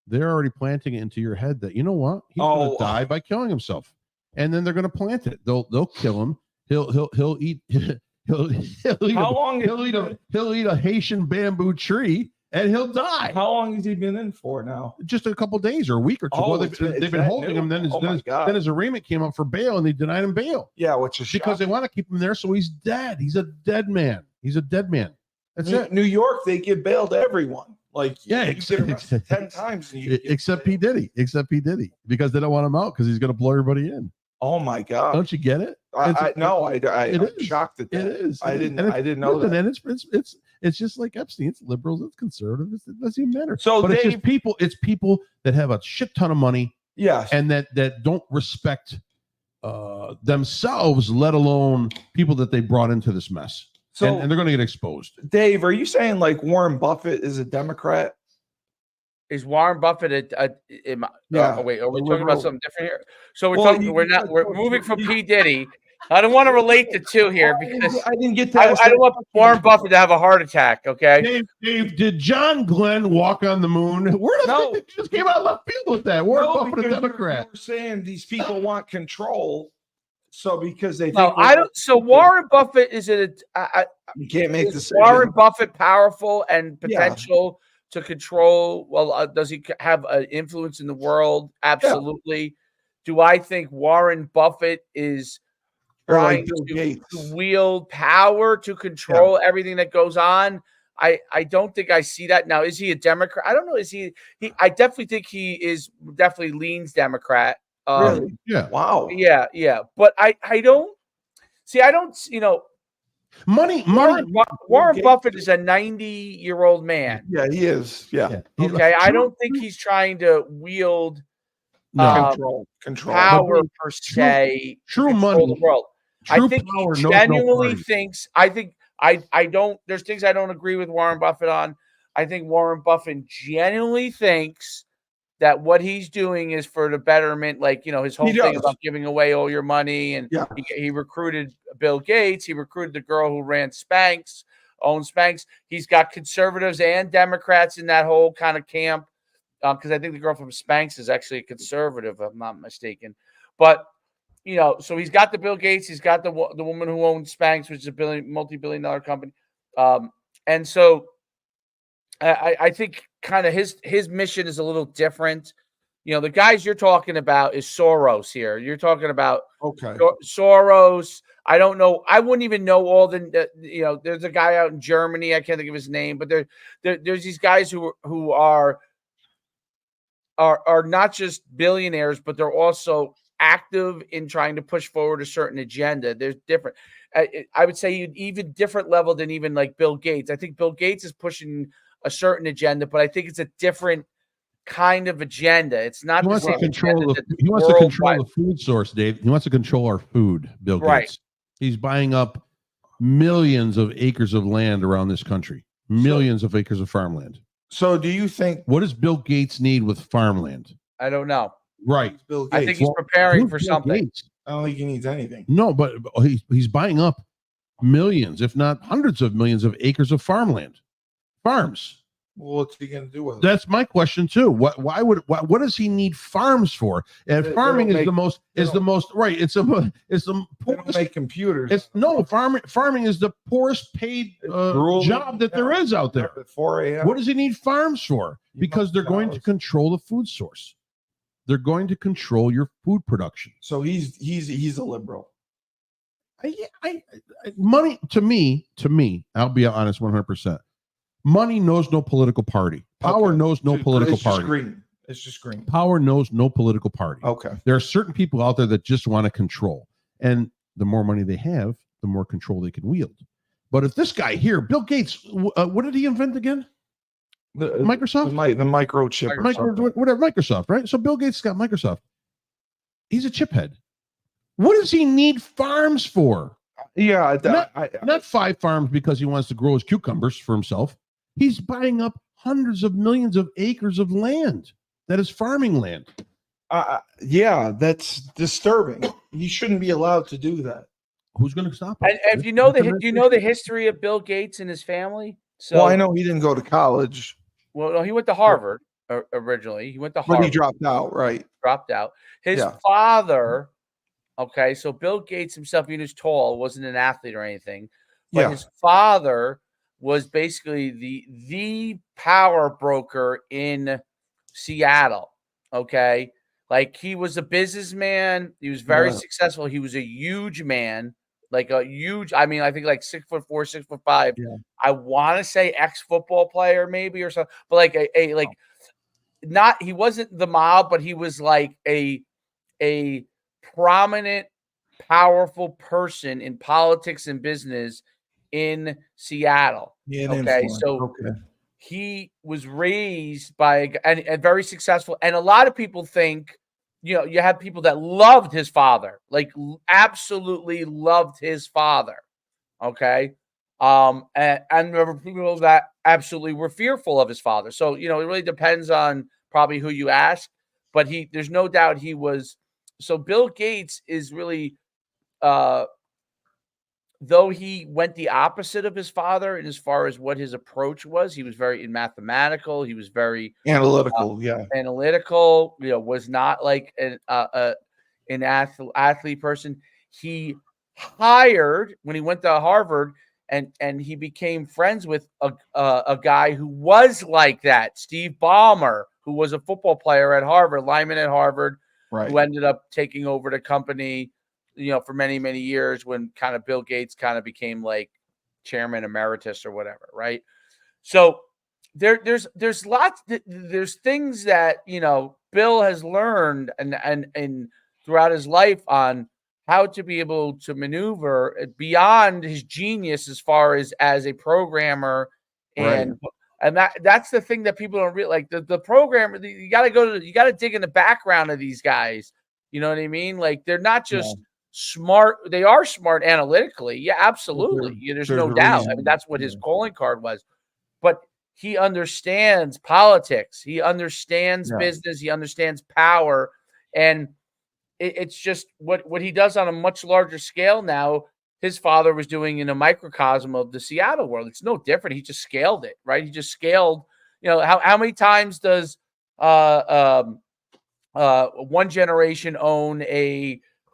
They're already planting it into your head that, you know what? He's going to die by killing himself. And then they're going to plant it. They'll kill him. He'll eat a Haitian bamboo tree and he'll die. How long has he been in for now? Just a couple days or a week or two. They've been holding him. Then his arraignment came up for bail and they denied him bail. Yeah, which is because they want to keep him there, so he's dead. He's a dead man. That's it. New York, they give bail to everyone. Like, except 10 times. Except P. Diddy, because they don't want him out because he's going to blow everybody in. Oh my God! Don't you get it? I'm shocked at that. It is. I didn't know that. And it's just like Epstein. It's liberals. It's conservatives. It doesn't even matter. So it's just people. It's people that have a shit ton of money. Yes. And that don't respect themselves, let alone people that they brought into this mess. So and they're going to get exposed. Dave, are you saying like Warren Buffett is a Democrat? Is Warren Buffett Yeah. wait, are we talking liberal. about something different here? So we're Well, talking. you- We're moving from P Diddy. I don't want to relate the two here because I didn't get to I ask don't that want question. Warren Buffett to have a heart attack. Okay. Dave, did John Glenn walk on the moon? Where does No. it just came out of left field with that? Warren No, Buffett, a because Democrat. you're saying these people want control. So because they think No, I don't. So Warren Buffett is it? You can't make Is decisions. Warren Buffett powerful and Yeah. potential to control? Well, does he have an influence in the world? Absolutely. Do I think Warren Buffett is Or like trying Bill to Gates. wield power to control everything that goes on? I don't think I see that. Now, is he a Democrat? I don't know. Is he I definitely think he is definitely leans Democrat. Really? Yeah. Wow. Yeah. But I don't see, I don't, Money. Warren Buffett is a 90-year-old man. Yeah, he is. Yeah. Okay. I don't think he's trying to wield Control. power per se. True to control money. The world. I True think power he knows no genuinely party. thinks. I don't. There's things I don't agree with Warren Buffett on. I think Warren Buffett genuinely thinks that what he's doing is for the betterment, like, his whole He thing does. about giving away all your money. And Yeah. he recruited Bill Gates. He recruited the girl who ran Spanx, owned Spanx. He's got conservatives and Democrats in that whole kind of camp. Because I think the girl from Spanx is actually a conservative, if I'm not mistaken. But, so he's got the Bill Gates. He's got the woman who owns Spanx, which is a multi-billion-dollar company. And so I think kind of his mission is a little different. The guys you're talking about is Soros here. You're talking about Soros. I don't know. I wouldn't even know all the there's a guy out in Germany. I can't think of his name, but there's these guys who are not just billionaires, but they're also active in trying to push forward a certain agenda. There's different. I would say even different level than even like Bill Gates. I think Bill Gates is pushing a certain agenda, but I think it's a different kind of agenda. It's not He the wants to same control agenda the. that's He wants to control worldwide. the food source, Dave. He wants to control our food. Bill Gates. Right. He's buying up millions of acres of land around this country. Millions of acres of farmland. So do you think What does Bill Gates need with farmland? I don't know. Right. Bill Gates? I think he's preparing Who's for Bill something. Gates? I don't think he needs anything. No, but he's buying up millions, if not hundreds of millions of acres of farmland. Farms. Well, what's he going to do with it? That's my question too. What does he need farms for? And They farming don't is make- the most right. It's the They don't poorest. make computers. It's no farming is the poorest paid grueling. job that there is out there. At 4 a.m. What does he need farms for? You Because they're going to $100. control the food source. They're going to control your food production. So he's a liberal. Money to me, I'll be honest, 100%. Money knows no political party. Power Okay. knows no political It's just party. green. It's just green. Power knows no political party. Okay. There are certain people out there that just want to control. And the more money they have, the more control they can wield. But if this guy here, Bill Gates, what did he invent again? Microsoft? The microchip. or something. Whatever, Microsoft, right? So Bill Gates got Microsoft. He's a chip head. What does he need farms for? Yeah. Not 5 farms because he wants to grow his cucumbers for himself. He's buying up hundreds of millions of acres of land that is farming land. Yeah, that's disturbing. He shouldn't be allowed to do that. Who's going to stop him? And if you know the history of Bill Gates and his family. So Well, I know he didn't go to college, Well, no, he went to Harvard originally. He went to but Harvard. he dropped out, right? Dropped out. His Yeah. father. Okay, so Bill Gates himself, even though he's tall, wasn't an athlete or anything. But Yeah. his father was basically the power broker in Seattle. Okay, like he was a businessman. He was very Yeah. successful. He was a huge man, like a huge. I mean, I think like 6'4", 6'5". Yeah. I want to say ex-football player maybe or something, but like a like not. He wasn't the mob, but he was like a prominent, powerful person in politics and business in Seattle. Yeah. Okay, so he was raised by and very successful, and a lot of people think, you have people that loved his father, like absolutely loved his father. Okay, And there were people that absolutely were fearful of his father. So, it really depends on probably who you ask, but there's no doubt he was. So Bill Gates is really, though he went the opposite of his father in as far as what his approach was, he was very mathematical. He was very Analytical, analytical, was not like an athlete person. He hired when he went to Harvard, and he became friends with a guy who was like that, Steve Ballmer, who was a football player at Harvard, lineman at Harvard, who ended up taking over the company, for many, many years when kind of Bill Gates kind of became like chairman emeritus or whatever, right? So there's lots, there's things that Bill has learned and throughout his life on how to be able to maneuver beyond his genius as far as a programmer, and that's the thing that people don't realize. Like the programmer, you got to dig in the background of these guys. You know what I mean? Like they're not just smart; they are smart analytically. Yeah, absolutely. There's no doubt. I mean, that's what his calling card was. But he understands politics. He understands business. He understands power, and it's just what he does on a much larger scale now. His father was doing in a microcosm of the Seattle world. It's no different. He just scaled it, right? He just scaled. How many times does one generation own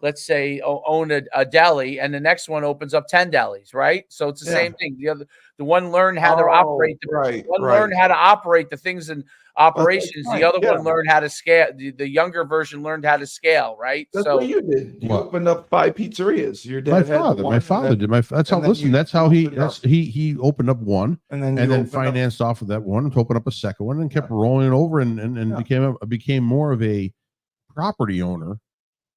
let's say own a deli, and the next one opens up 10 delis, right? So it's the same thing. The one learned how to operate learned how to operate the things in operations. The other one learned how to scale. The younger version learned how to scale, right? That's what you did. You opened up 5 pizzerias. Your dad my father did. That's how he opened up one, and then financed off of that one to open up a second one, and kept rolling it over, and became more of a property owner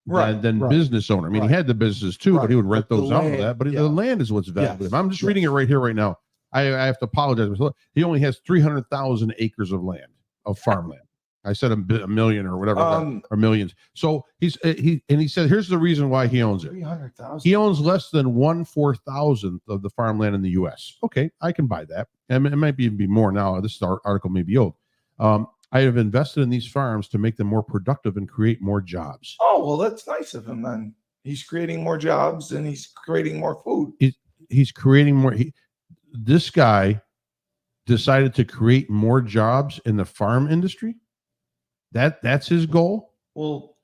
than business owner. I mean, he had the business too, but he would rent those out of that. But the land is what's valuable. I'm just reading it right here, right now. I have to apologize. He only has 300,000 acres of land, of farmland. I said a million or whatever, or millions. So he said, here's the reason why he owns it. 300,000. He owns less than 1/4,000th of the farmland in the U.S. Okay, I can buy that. And it might be more now. This article may be old. I have invested in these farms to make them more productive and create more jobs. Oh, well, that's nice of him then. He's creating more jobs and he's creating more food. He's creating more. This guy decided to create more jobs in the farm industry. That's his goal. Well,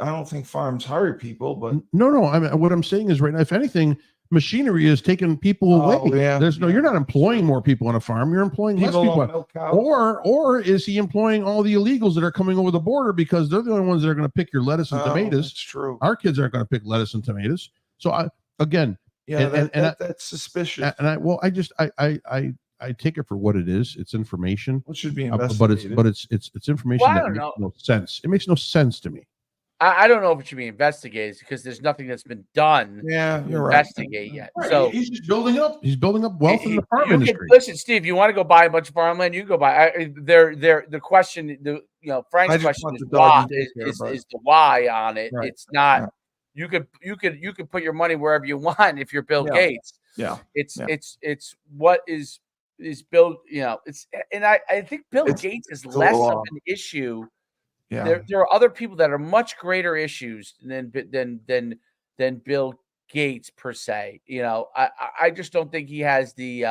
I don't think farms hire people, but no. I mean, what I'm saying is right now, if anything, machinery is taking people away. You're not employing more people on a farm. You're employing less people. Or is he employing all the illegals that are coming over the border because they're the only ones that are going to pick your lettuce and tomatoes? That's true. Our kids aren't going to pick lettuce and tomatoes. So that's suspicious. And I take it for what it is. It's information. It should be investigated. But it's information that makes no sense. It makes no sense to me. I don't know if it should be investigated because there's nothing that's been done to investigate yet. So he's just building up. He's building up wealth in the farm industry. Listen, Steve, you want to go buy a bunch of farmland? You can go buy. The question, Frank's question is why is the why on it. Right. It's not. You could put your money wherever you want if you're Bill Gates. Yeah. It's what is Bill. I think Bill Gates is less of an issue. Yeah. There are other people that are much greater issues than Bill Gates per se. I just don't think he has the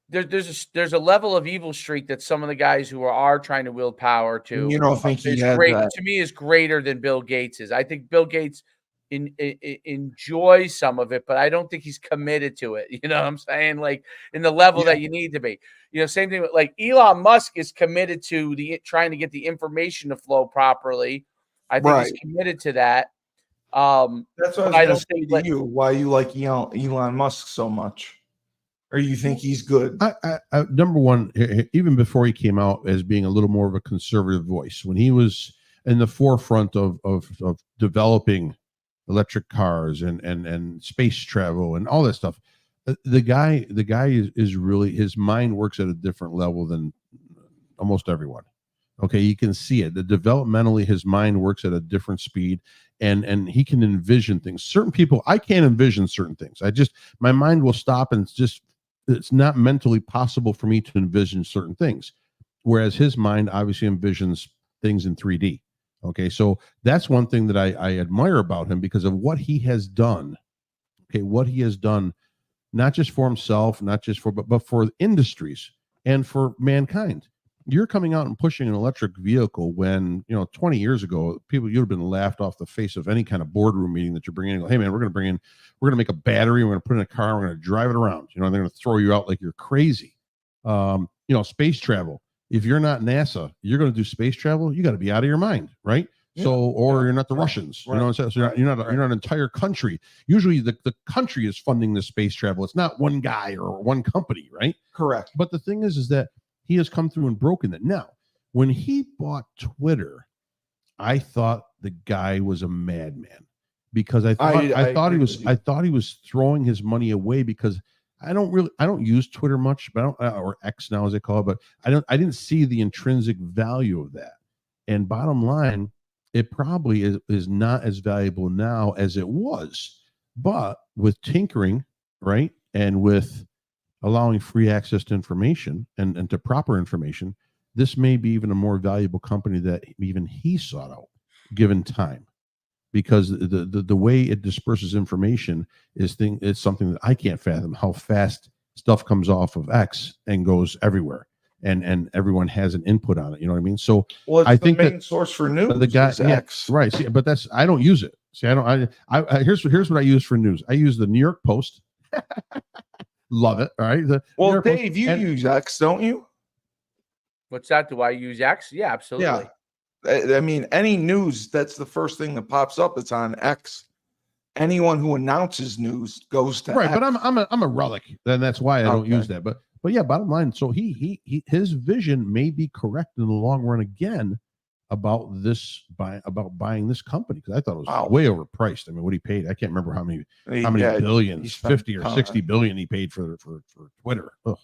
there's a level of evil streak that some of the guys who are trying to wield power to. You don't think he has that? To me, is greater than Bill Gates is. I think Bill Gates enjoys some of it, but I don't think he's committed to it. You know what I'm saying? Like in the level that you need to be. Same thing with like Elon Musk is committed to trying to get the information to flow properly. I think he's committed to that. That's what I was going to say to you. Why you like Elon Musk so much, or you think he's good? I number one, even before he came out as being a little more of a conservative voice, when he was in the forefront of developing electric cars and space travel and all that stuff. The guy is really, his mind works at a different level than almost everyone. Okay, you can see it. The developmentally, his mind works at a different speed, and he can envision things. Certain people, I can't envision certain things. My mind will stop, and it's not mentally possible for me to envision certain things. Whereas his mind obviously envisions things in 3D. Okay, so that's one thing that I admire about him because of what he has done. Okay, what he has done, not just for himself, not just for but for industries and for mankind. You're coming out and pushing an electric vehicle when 20 years ago, you'd have been laughed off the face of any kind of boardroom meeting that you're bringing in. Go, hey man, we're going to make a battery, we're going to put it in a car, we're going to drive it around. They're going to throw you out like you're crazy. Space travel. If you're not NASA, you're going to do space travel. You got to be out of your mind, right? Yeah. So, or you're not the Russians. Right. So you're not an entire country. Usually, the country is funding the space travel. It's not one guy or one company, right? Correct. But the thing is that he has come through and broken that. Now, when he bought Twitter, I thought the guy was a madman because I thought he was throwing his money away because I don't use Twitter much, but or X now as they call it, but I didn't see the intrinsic value of that. And bottom line, it probably is not as valuable now as it was. But with tinkering, right, and with allowing free access to information and to proper information, this may be even a more valuable company that even he sought out, given time. Because the way it disperses information is something that I can't fathom how fast stuff comes off of X and goes everywhere, and everyone has an input on it. You know what I mean? So I think the main source for news the guy is X, right? See, but I don't use it. See, here's what I use for news. I use the New York Post. Love it. All right. Dave, you use X, don't you? What's that? Do I use X? Yeah, absolutely. Yeah. I mean, any news, that's the first thing that pops up. It's on X. Anyone who announces news goes to right. X. But I'm a relic, and that's why I don't use that. But yeah, bottom line. So his vision may be correct in the long run again about buying this company, because I thought it was way overpriced. I mean, what he paid, I can't remember how many billions, 50 or 60 billion he paid for Twitter. Ugh.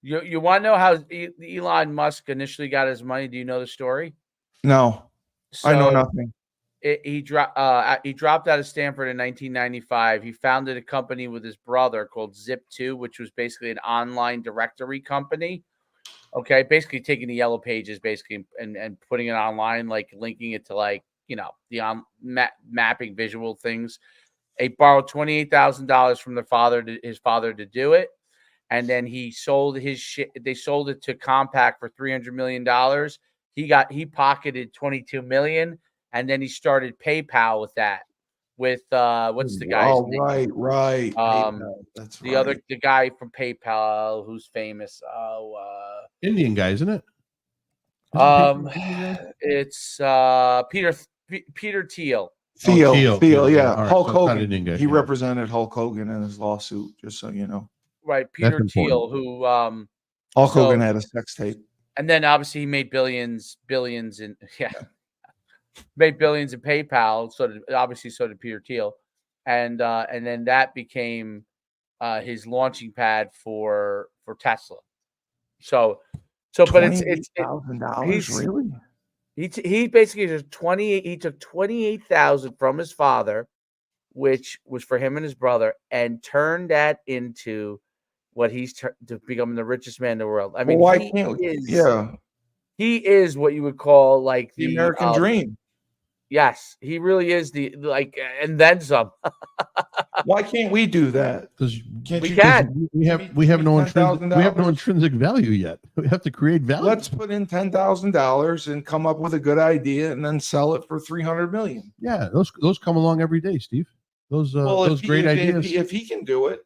You want to know how Elon Musk initially got his money? Do you know the story? No, I know nothing. He dropped out of Stanford in 1995. He founded a company with his brother called Zip2, which was basically an online directory company. Okay, basically taking the yellow pages, and putting it online, like linking it to the mapping visual things. He borrowed $28,000 from his father to do it. And then he sold his shit. They sold it to Compaq for $300 million. He pocketed $22 million, and then he started PayPal with that. With what's the guy's name? Right. That's the guy from PayPal who's famous. Indian guy, isn't it? It's Peter Thiel. Thiel, yeah. Right, Hulk so Hogan. He represented Hulk Hogan in his lawsuit, just so you know. Right, Peter Thiel, who Hulk Hogan had a sex tape, and then obviously he made billions in made billions in PayPal. So did Peter Thiel, and then that became his launching pad for Tesla. So, but it's $1,000 really. He basically took 28. He took 28,000 from his father, which was for him and his brother, and turned that into what he's to become the richest man in the world. I mean, he is what you would call like the American dream. Yes, he really is and then some. Why can't we do that? Because we have no intrinsic value yet. We have to create value. Let's put in $10,000 and come up with a good idea, and then sell it for $300 million. Yeah, those come along every day, Steve. Those great ideas. If he can do it,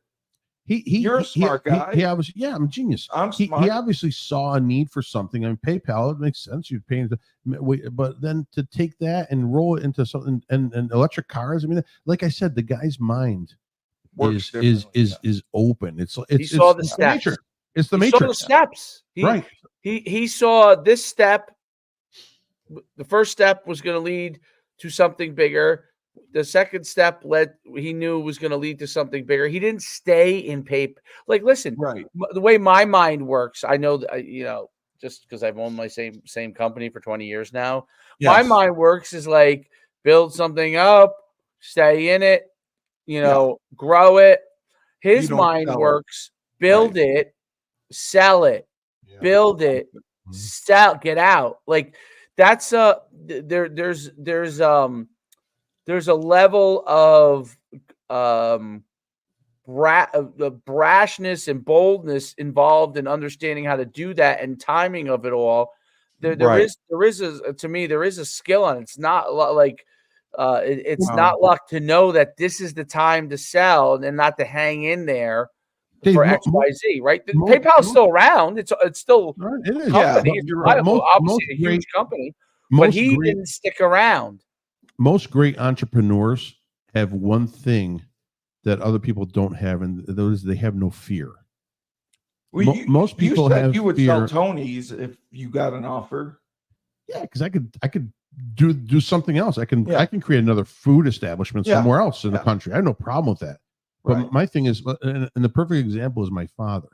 you're a smart guy. He obviously, I'm a genius. I'm smart. He obviously saw a need for something. I mean, PayPal, it makes sense. You're paying, but then to take that and roll it into something and electric cars. I mean, like I said, the guy's mind is open. It's saw the steps. It's the matrix. Saw the steps. Right. He saw this step. The first step was going to lead to something bigger. The second step he knew was going to lead to something bigger. He didn't stay in paper. Like, listen, right. The way my mind works, I know that, just because I've owned my same company for 20 years now. Yes. My mind works is like build something up, stay in it, grow it. His mind works, build it, sell it, build it, sell, get out. Like that's there's a level of brashness and boldness involved in understanding how to do that and timing of it all. There is a skill on it. It's not like it's not luck to know that this is the time to sell and not to hang in there for XYZ, right? PayPal's still around. It's still it is. Company. Yeah, it's viable. Obviously a huge company, but he didn't stick around. Most great entrepreneurs have one thing that other people don't have, and those they have no fear. Well, most people have you would fear. sell Tony's if you got an offer. Yeah, because I could do something else. I can create another food establishment somewhere else in the country. I have no problem with that. But my thing is, and the perfect example is my father.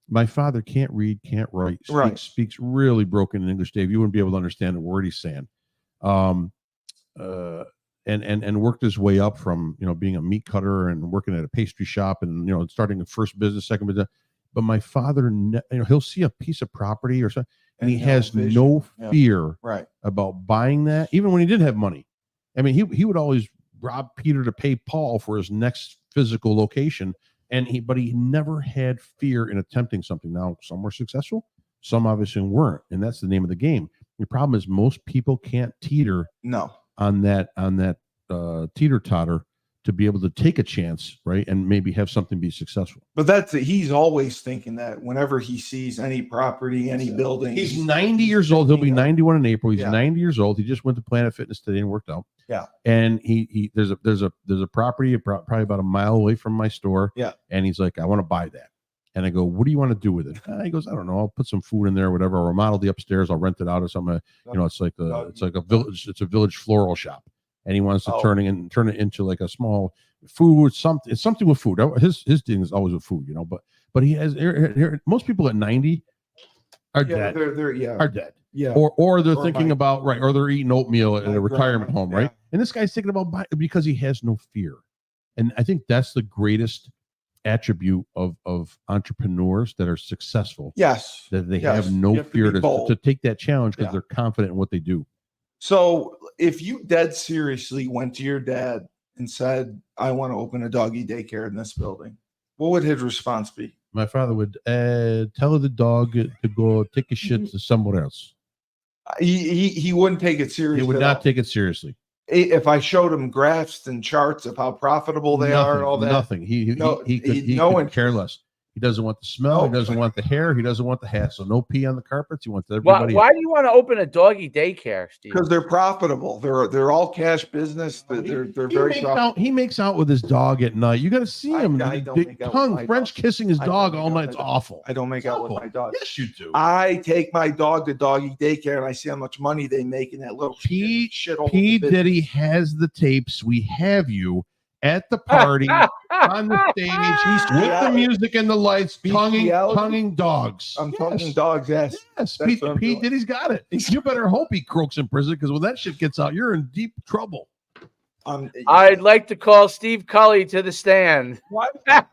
My father can't read, can't write, speaks really broken English, Dave. You wouldn't be able to understand a word he's saying. And worked his way up from being a meat cutter and working at a pastry shop and starting a first business, second business. But my father, he'll see a piece of property or something, and he has no fear about buying that, even when he didn't have money. I mean, he would always rob Peter to pay Paul for his next physical location, but he never had fear in attempting something. Now, some were successful, some obviously weren't, and that's the name of the game. The problem is most people can't teeter on that teeter-totter to be able to take a chance, right, and maybe have something be successful. But he's always thinking that whenever he sees any property, any building. He's 90 years old. He'll be 91 in April. He's 90 years old. He just went to Planet Fitness today and worked out. Yeah. And there's a property probably about a mile away from my store. Yeah. And he's like, I want to buy that. And I go, what do you want to do with it? He goes, I don't know. I'll put some food in there, whatever. I'll remodel the upstairs. I'll rent it out or something. It's like a village. It's a village floral shop. And he wants to turn it into like a small food, something. It's something with food. His thing is always with food, But he has most people at 90 are dead. Are dead. Yeah. Or they're thinking about or they're eating oatmeal at a retirement home, right? And this guy's thinking about buying because he has no fear. And I think that's the greatest attribute of entrepreneurs that are successful. Yes. That they have no fear to take that challenge because they're confident in what they do. So if you dead seriously went to your dad and said, I want to open a doggy daycare in this building, what would his response be? My father would tell the dog to go take a shit to somewhere else. He wouldn't take it seriously. He would not take it seriously. If I showed him graphs and charts of how profitable they are and all that. Nothing. He could care less. He doesn't want the smell. He doesn't want the hair. He doesn't want the hassle. No pee on the carpets. He wants everybody. Why do you want to open a doggy daycare, Steve? Because they're profitable. They're all cash business. They're very profitable. He makes out with his dog at night. You got to see him. Big tongue, French kissing his dog all night. It's awful. I don't make out with my dog. Yes, you do. I take my dog to doggy daycare and I see how much money they make in that little shithole. P. Diddy has the tapes. We have you at the party on the stage with the music and the lights, tonguing dogs. I'm tonguing dogs, yes. P. Diddy's got it. You better hope he croaks in prison because when that shit gets out, you're in deep trouble. I'd like to call Steve Cully to the stand.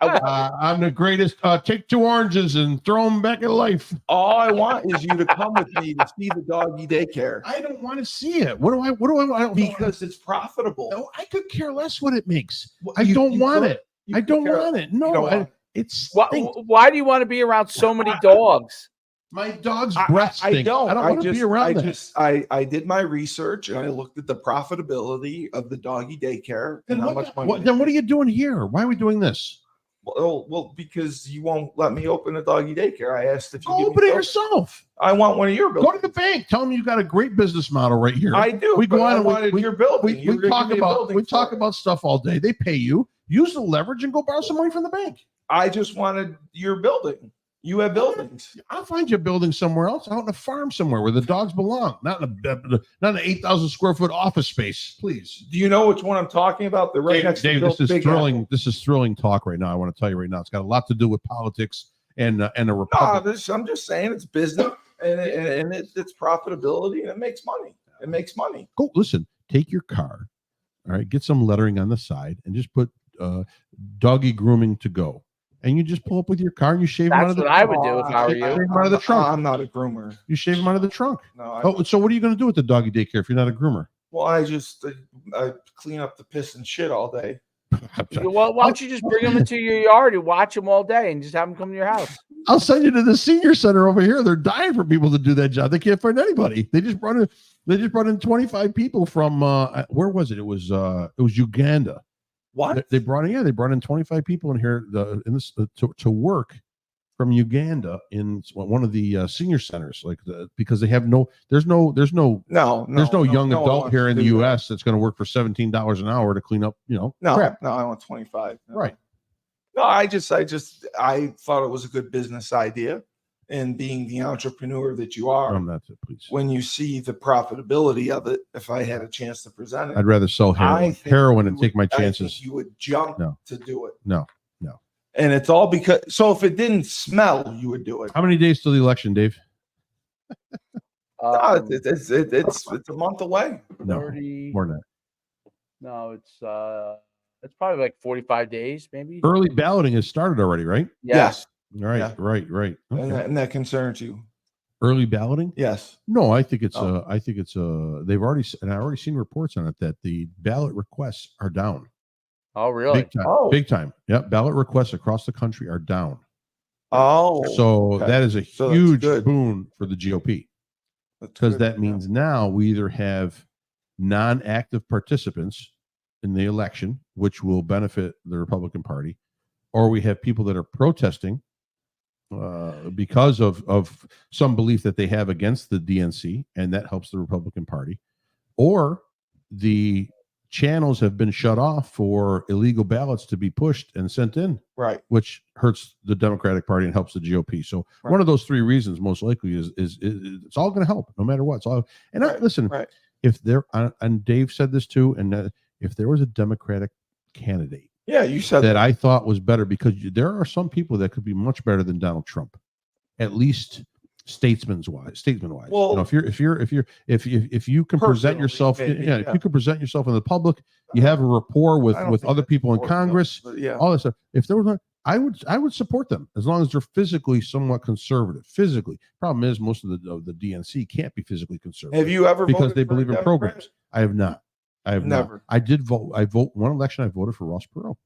I'm the greatest. Take 2 oranges and throw them back in life. All I want is you to come with me to see the doggy daycare. I don't want to see it. What do I want? Because it's profitable. No, I could care less what it makes. I don't want it. I don't want it. No, it's. Why do you want to be around so many dogs? My dog's breath stinks. I don't want to be around that. I did my research and I looked at the profitability of the doggy daycare and how much money. Then what are you doing here? Why are we doing this? Well, because you won't let me open a doggy daycare. I asked if you open it yourself. I want one of your buildings. Go to the bank. Tell them you got a great business model right here. I do. We go on and wanted your building. We talk about stuff all day. They pay you. Use the leverage and go borrow some money from the bank. I just wanted your building. You have buildings. I'll find you a building somewhere else, out in a farm somewhere where the dogs belong, not in an 8,000 square foot office space. Please. Do you know which one I'm talking about? The right next to this is thrilling. Apple. This is thrilling talk right now. I want to tell you right now. It's got a lot to do with politics and a republic. I'm just saying it's business. and it's profitability and it makes money. It makes money. Go listen. Take your car, all right. Get some lettering on the side and just put doggy grooming to go. And you just pull up with your car and you shave them out of the trunk. That's what I would do if I were you. Shave them out of the trunk. I'm not a groomer. You shave them out of the trunk. No. So what are you going to do with the doggy daycare if you're not a groomer? Well, I clean up the piss and shit all day. Well, why don't you just bring them into your yard and watch them all day and just have them come to your house? I'll send you to the senior center over here. They're dying for people to do that job. They can't find anybody. They just brought in 25 people from where was it? It was Uganda. What? They brought in 25 people in here to work from Uganda in one of the senior centers, because they have there's no young adult here in the U.S. that's going to work for $17 an hour to clean up, crap. No, I want 25. No. Right. No, I thought it was a good business idea, and being the entrepreneur that you are, that's it, please. When you see the profitability of it, if I had a chance to present it, I'd rather sell heroin and take my chances. I think you would jump to do it. No. And it's all because. So if it didn't smell, you would do it. How many days till the election, Dave? No, it's a month away. No, 30, more than that. No, it's probably like 45 days, maybe. Early balloting has started already, right? Yes. Right. Yeah. Right. Okay. And that concerns you. Early balloting? Yes. No, I think it's they've already, and I've already seen reports on it that the ballot requests are down. Oh, really? Big time. Big time. Yep. Ballot requests across the country are down. Oh. So that is a huge boon for the GOP. Because that means now we either have non-active participants in the election, which will benefit the Republican Party, or we have people that are protesting because of some belief that they have against the DNC, and that helps the Republican Party, or the channels have been shut off for illegal ballots to be pushed and sent in, right? Which hurts the Democratic Party and helps the GOP. So one of those three reasons, most likely, is it's all going to help, no matter what. It's all. And listen, if there, and Dave said this too, and if there was a Democratic candidate, you said that I thought was better, because there are some people that could be much better than Donald Trump, at least statesman wise. Well, if you can present yourself, if you can present yourself in the public, you have a rapport with other people in Congress, all this stuff. If there was I would support them as long as they're physically somewhat conservative. Physically, problem is most of the DNC can't be physically conservative. Have you ever because they believe in Democrat? programs? I have not. I have never. I did vote. I vote one election. I voted for Ross Perot.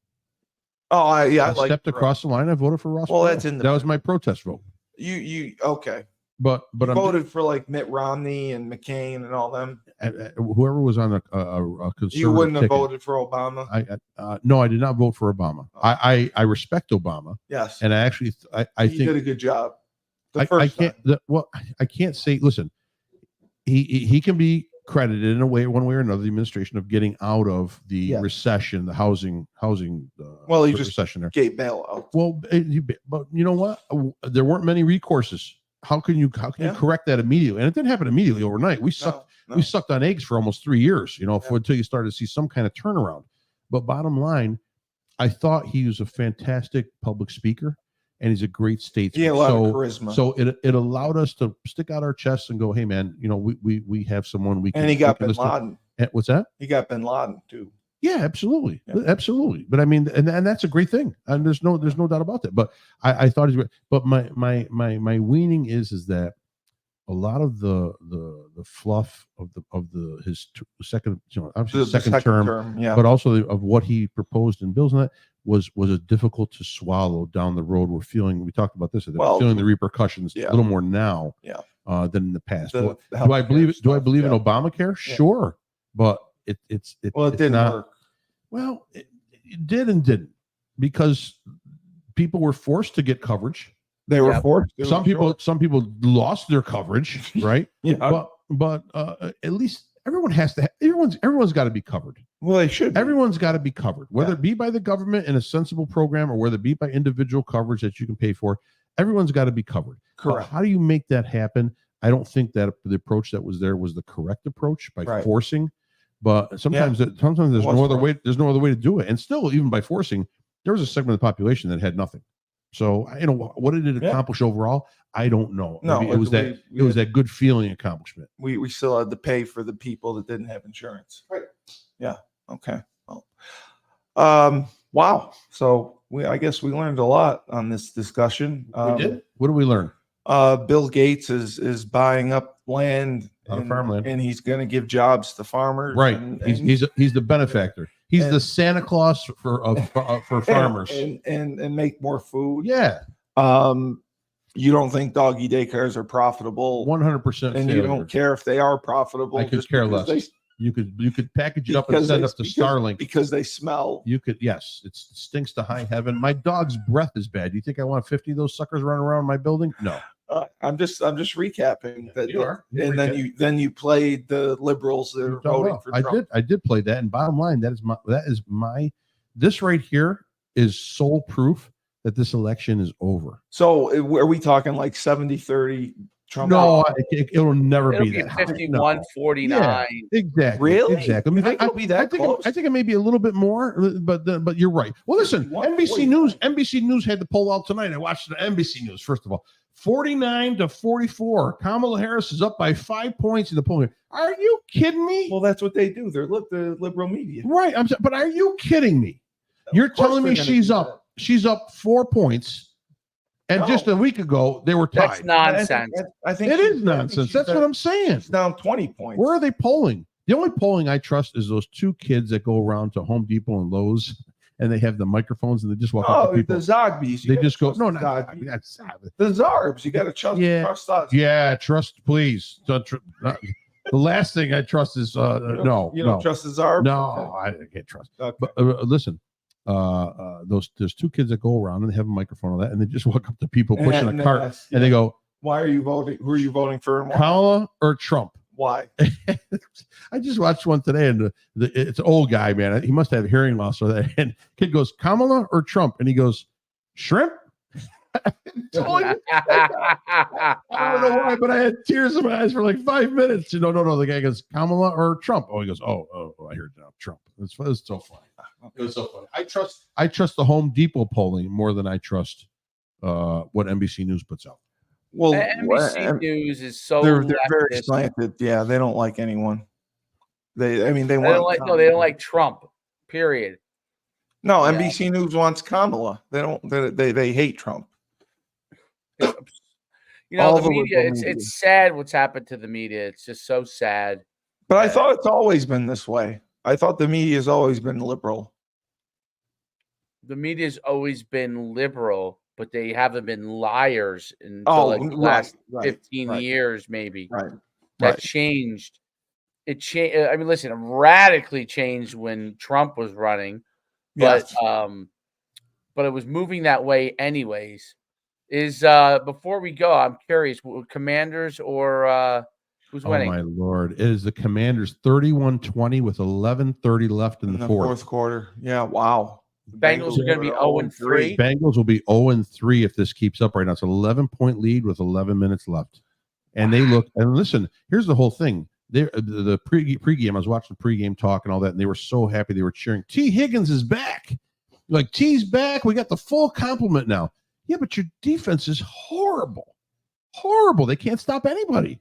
Oh, I stepped across the line. I voted for Ross. Well, Perot. That was my protest vote. You okay? But you voted for like Mitt Romney and McCain and all them. Whoever was on a conservative. You wouldn't have ticket. voted for Obama. No, I did not vote for Obama. I respect Obama. Yes, and I actually I think he did a good job. I can't say. Listen, he can be credited in a way, one way or another, the administration of getting out of the recession, the housing. Well, he just recession there. gave bailout. Well, but you know what? There weren't many recourses. How can you correct that immediately? And it didn't happen immediately overnight. We sucked on eggs for almost 3 years, until you started to see some kind of turnaround. But bottom line, I thought he was a fantastic public speaker, and he's a great statesman. He had a lot of charisma. So it allowed us to stick out our chests and go, hey man, we have someone we can. And he got Bin Laden. What's that? He got Bin Laden too. Yeah, absolutely. Yeah. Absolutely. But I mean, and that's a great thing. And there's no doubt about that. But I thought he's great. But my weaning is that a lot of the fluff of his second, second term, but also of what he proposed in bills and that was a difficult to swallow down the road. We talked about this, feeling the repercussions a little more now than in the past. Do I believe in Obamacare? Sure. But it didn't work. Well, it did and didn't, because people were forced to get coverage. They were forced. Some people lost their coverage, right? But at least everyone has to. Everyone's got to be covered. Well, they should. Everyone's got to be covered, whether it be by the government in a sensible program or whether it be by individual coverage that you can pay for. Everyone's got to be covered. Correct. How do you make that happen? I don't think that the approach that was there was the correct approach by forcing. But sometimes there's no other way. There's no other way to do it. And still, even by forcing, there was a segment of the population that had nothing. So what did it accomplish overall? I don't know. No, maybe it was that good feeling accomplishment. We still had to pay for the people that didn't have insurance. Right. Yeah. Okay. Well, wow. So I guess we learned a lot on this discussion. We did. What did we learn? Bill Gates is buying up land farmland, and he's going to give jobs to farmers. Right. And he's the benefactor. He's the Santa Claus for farmers and make more food. Yeah. You don't think doggy daycares are profitable? 100%. And you don't care if they are profitable. I could care less. You could package it up and send it up to Starlink because they smell. You could, yes, it stinks to high heaven. My dog's breath is bad. Do you think I want 50 of those suckers running around my building? No. I'm just recapping that. You are. Then you played the liberals that are voting for Trump. I did play that. And bottom line, this right here is sole proof that this election is over. So are we talking like 70-30 Trump? No, it'll never be that 51-49. Yeah, exactly. Really? Exactly. I mean, it'll be that close? I think it may be a little bit more, but you're right. Well, listen, NBC News had the poll out tonight. I watched the NBC News, first of all. 49-44. Kamala Harris is up by 5 points in the polling. Are you kidding me? Well, that's what they do. They're the liberal media. Right. But are you kidding me? You're telling me she's up 4 points, and just a week ago they were tied. That's nonsense. I think it is nonsense. That's what I'm saying. It's down 20 points. Where are they polling? The only polling I trust is those two kids that go around to Home Depot and Lowe's, and they have the microphones and they just walk up to people. The Zogbies. They just go, no, that's the Zarbs. You got to trust us. Yeah, trust, please. The last thing I trust is You don't trust the Zarb? No, I can't trust. Okay. But listen, there's two kids that go around and they have a microphone on that, and they just walk up to people pushing a cart, and they go, "Why are you voting? Who are you voting for? Kamala or Trump?" Why? I just watched one today, and it's an old guy, man. He must have hearing loss or that. And kid goes, "Kamala or Trump?" And he goes, "Shrimp." I don't know why, but I had tears in my eyes for like 5 minutes. No. The guy goes, "Kamala or Trump?" Oh, he goes, "Oh, I heard now, Trump." It was so funny. It was so funny. I trust the Home Depot polling more than I trust what NBC News puts out. Well, NBC News is so they're very slanted. Yeah, they don't like anyone. They don't like Trump. Period. No, yeah. NBC News wants Kamala. They hate Trump. The media. It's sad what's happened to the media. It's just so sad. But I thought it's always been this way. I thought the media has always been liberal. The media's always been liberal, but they haven't been liars until the last 15 years, maybe. Right. That changed. It changed. I mean, listen, it radically changed when Trump was running, but it was moving that way anyways. Before we go, I'm curious, Commanders or who's winning? Oh my Lord! It is the Commanders 31-20 with 11:30 left in the fourth quarter. Yeah, wow. Bengals are going to be 0-3. Bengals will be 0-3 if this keeps up right now. It's an 11-point lead with 11 minutes left. And they look, and listen, here's the whole thing. The pregame, I was watching the pregame talk and all that, and they were so happy. They were cheering. T. Higgins is back. Like, T's back. We got the full complement now. Yeah, but your defense is horrible. Horrible. They can't stop anybody.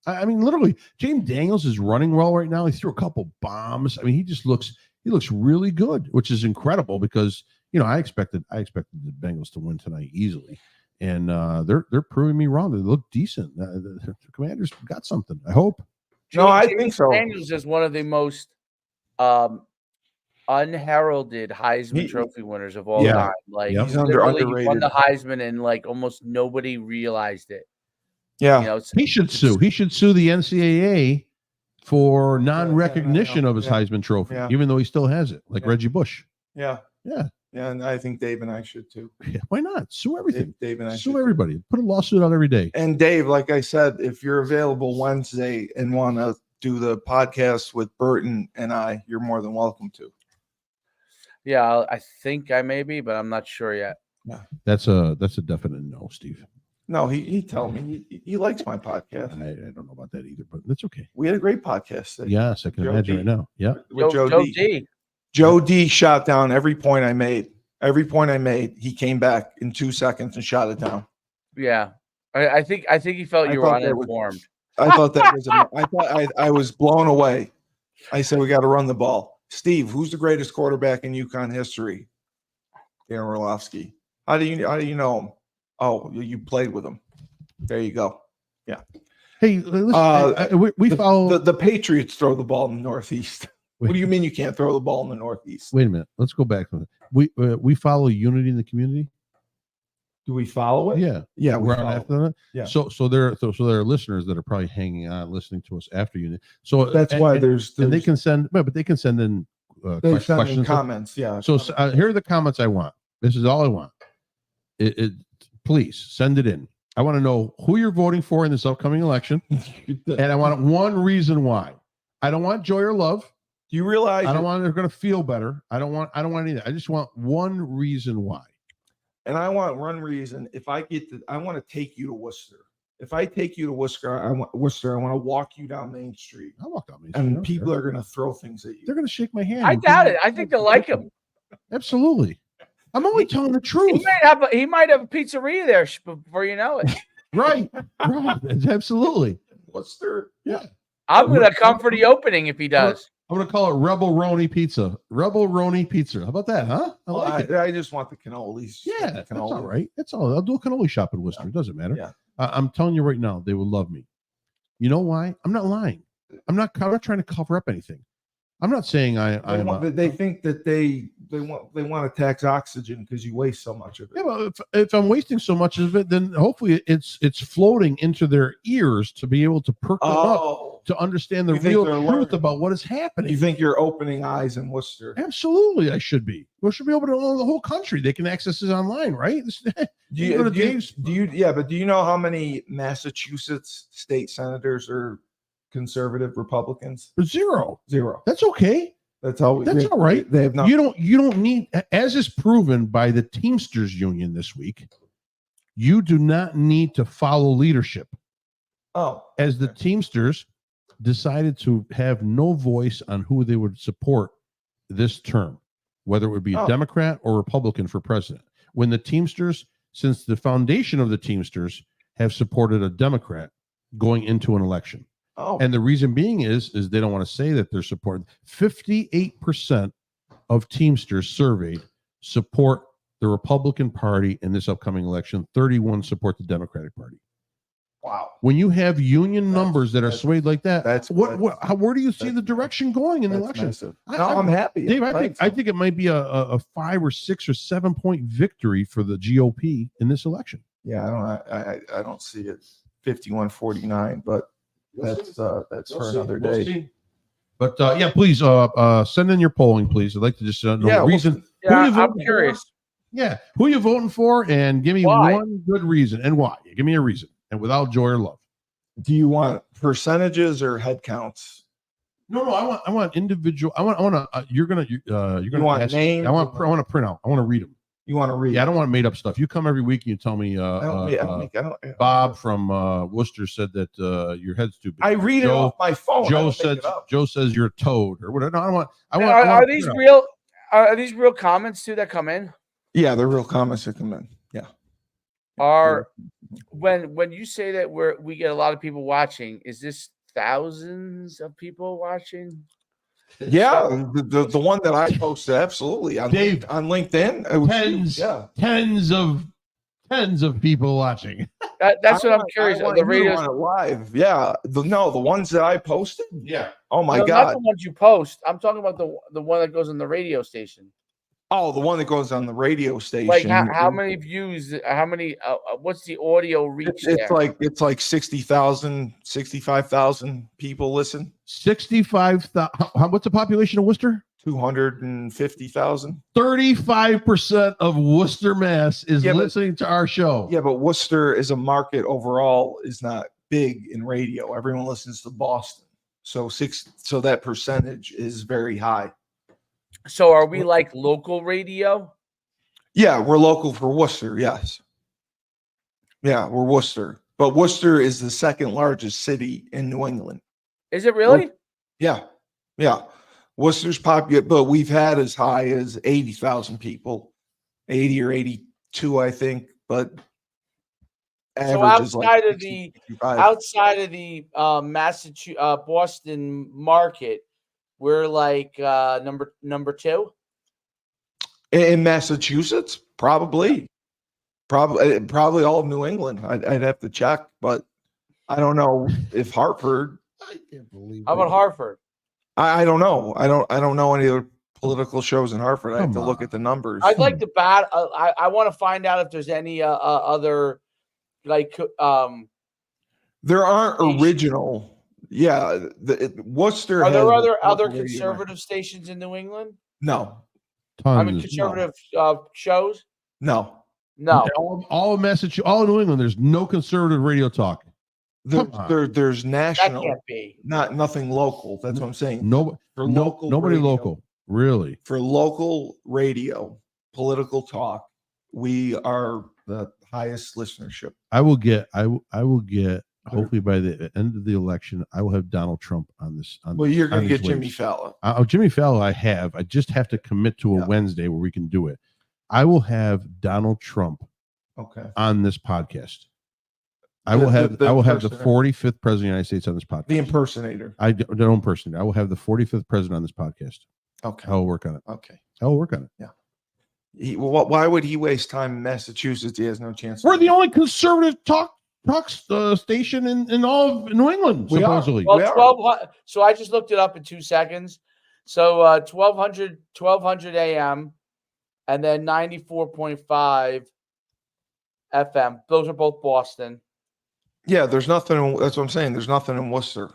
I mean, literally, James Daniels is running well right now. He threw a couple bombs. I mean, he looks really good, which is incredible because, I expected the Bengals to win tonight easily. And they're proving me wrong. They look decent. The Commanders got something, I hope. No, I think so. Daniels is one of the most unheralded Heisman Trophy winners of all time. Like, he's underrated. He won the Heisman and like almost nobody realized it. Yeah, he should sue. He should sue the NCAA for non-recognition of his Heisman Trophy, even though he still has it, like Reggie Bush. Yeah, and I think Dave and I should too. Yeah, why not? Sue everything. Dave and I sue everybody. Too. Put a lawsuit out every day. And Dave, like I said, if you're available Wednesday and want to do the podcast with Burton and I, you're more than welcome to. Yeah, I think I may be, but I'm not sure yet. Yeah, that's a definite no, Steve. No, he told me he likes my podcast. I don't know about that either, but that's okay. We had a great podcast today. Yes, I can imagine right now. Yeah, with Joe D. Joe D shot down every point I made. Every point I made, he came back in 2 seconds and shot it down. Yeah. I think he felt I you were thought that was- uninformed. I thought that was. I thought I was blown away. I said we got to run the ball. Steve, who's the greatest quarterback in UConn history? Aaron Orlovsky. How do you know him? Oh, you played with him. There you go. Yeah. Hey, listen, we follow the Patriots throw the ball in the Northeast. What do you mean you can't throw the ball in the Northeast? Wait a minute. Let's go back. We follow unity in the community. Do we follow it? Yeah. Yeah, We're on after that. Yeah. So there are listeners that are probably hanging on, listening to us after unity. So that's why there's and they can send, but they can send in questions, comments. Yeah. So here are the comments I want. This is all I want. Please send it in. I want to know who you're voting for in this upcoming election, and I want one reason why. I don't want joy or love. Do you realize? I don't want they're going to feel better. I don't want any of that. I just want one reason why. And I want one reason. If I I want to take you to Worcester. If I take you to Worcester, I want to walk you down Main Street. I'll walk down Main Street. And people are going to throw things at you. They're going to shake my hand. I doubt it. I think they'll like him. Absolutely. I'm only telling the truth. He might have a pizzeria there before you know it. Right. Absolutely. Worcester. Yeah. I'm going to come for the opening if he does. I'm going to call it Rebel Roni Pizza. Rebel Roni Pizza. How about that, huh? I like it. I just want the cannolis. Yeah, that's all right. That's all. I'll do a cannoli shop in Worcester. It doesn't matter. Yeah. I'm telling you right now, they will love me. You know why? I'm not lying. I'm not trying to cover up anything. I'm not saying they think that they want to tax oxygen because you waste so much of it. Yeah, well, if I'm wasting so much of it, then hopefully it's floating into their ears to be able to perk them up to understand the real truth about what is happening. You think you're opening eyes in Worcester? Absolutely, I should be. We should be able to know the whole country. They can access this online, right? Do you know how many Massachusetts state senators are conservative Republicans? Zero. That's okay. That's all right. They have not. You don't need, as is proven by the Teamsters Union this week, you do not need to follow leadership. As the Teamsters decided to have no voice on who they would support this term, whether it would be a Democrat or Republican for president. When the Teamsters, since the foundation of the Teamsters, have supported a Democrat going into an election. And the reason being is they don't want to say that they're supporting. 58% of Teamsters surveyed support the Republican Party in this upcoming election. 31 support the Democratic Party. Wow. When you have union numbers that are swayed like that, where do you see the direction going in the election? I'm happy. Dave, I think it might be a 5 or 6 or 7 point victory for the GOP in this election. Yeah, I don't see it 51-49, but that's for another day. But please send in your polling, please. I'd like to just know reason. I'm curious. Who you voting for, and give me one good reason and why. Give me a reason, and without joy or love. Do you want percentages or head counts? No. I want individual. I want to. You're gonna want ask, names. I want to print out. I want to read them. You want to read? Yeah, I don't want made up stuff. You come every week and you tell me. Bob from Worcester said that your head's too big. I read it off my phone. Joe says you're a toad or whatever. No, Are these real? Are these real comments too that come in? Yeah, they're real comments that come in. Yeah. Mm-hmm. When you say that we get a lot of people watching, is this thousands of people watching? Yeah, the one that I posted, absolutely. On LinkedIn, tens of people watching. That's what I'm curious. The radio live, yeah. The ones that I posted, yeah. Oh my God, not the ones you post. I'm talking about the one that goes on the radio station. Oh, the one that goes on the radio station. Like how many views? How many? What's the audio reach? It's like 60,000, 65,000 people listen. 65,000. What's the population of Worcester? 250,000. 35% of Worcester, Mass, is listening to our show. Yeah, but Worcester as a market overall is not big in radio. Everyone listens to Boston, so that percentage is very high. So are we like local radio? Yeah, we're local for Worcester, yes. Yeah, we're Worcester. But Worcester is the second largest city in New England. Is it really? Yeah. Worcester's popular, but we've had as high as 80,000 people 80 or 82, I think. But So average is like 65. outside of the Massachusetts Boston market, we're like number 2 in Massachusetts, probably all of New England. I'd have to check, but I don't know if Hartford. I can't believe. How about Hartford? I don't know. I don't know any other political shows in Hartford. I have to Come look on. at the numbers. I'd like to bat. I want to find out if there's any other like There aren't stations. original. Yeah, Worcester. Are there has other local radio conservative stations in New England? No, Tons. I mean, conservative shows. no. No, All of Massachusetts, all of New England. There's no conservative radio talk. Come on. There's that national, can't be. nothing local. That's what I'm saying. Nobody radio, local. Really? For local radio, political talk, we are the highest listenership. I will get. Hopefully by the end of the election, I will have Donald Trump on this. Well, you're going to these get Jimmy waves. Fallon. Jimmy Fallon, I have. I just have to commit to a Wednesday where we can do it. I will have Donald Trump on this podcast. I will have the 45th president of the United States on this podcast. The impersonator. I don't impersonate. I will have the 45th president on this podcast. Okay. I will work on it. Okay. I will work on it. Yeah. Why would he waste time in Massachusetts? He has no chance. We're the only conservative talk station in all of New England, supposedly. Well, 1200. So I just looked it up in 2 seconds. So 1200 AM, and then 94.5 FM. Those are both Boston. Yeah, there's nothing. That's what I'm saying. There's nothing in Worcester.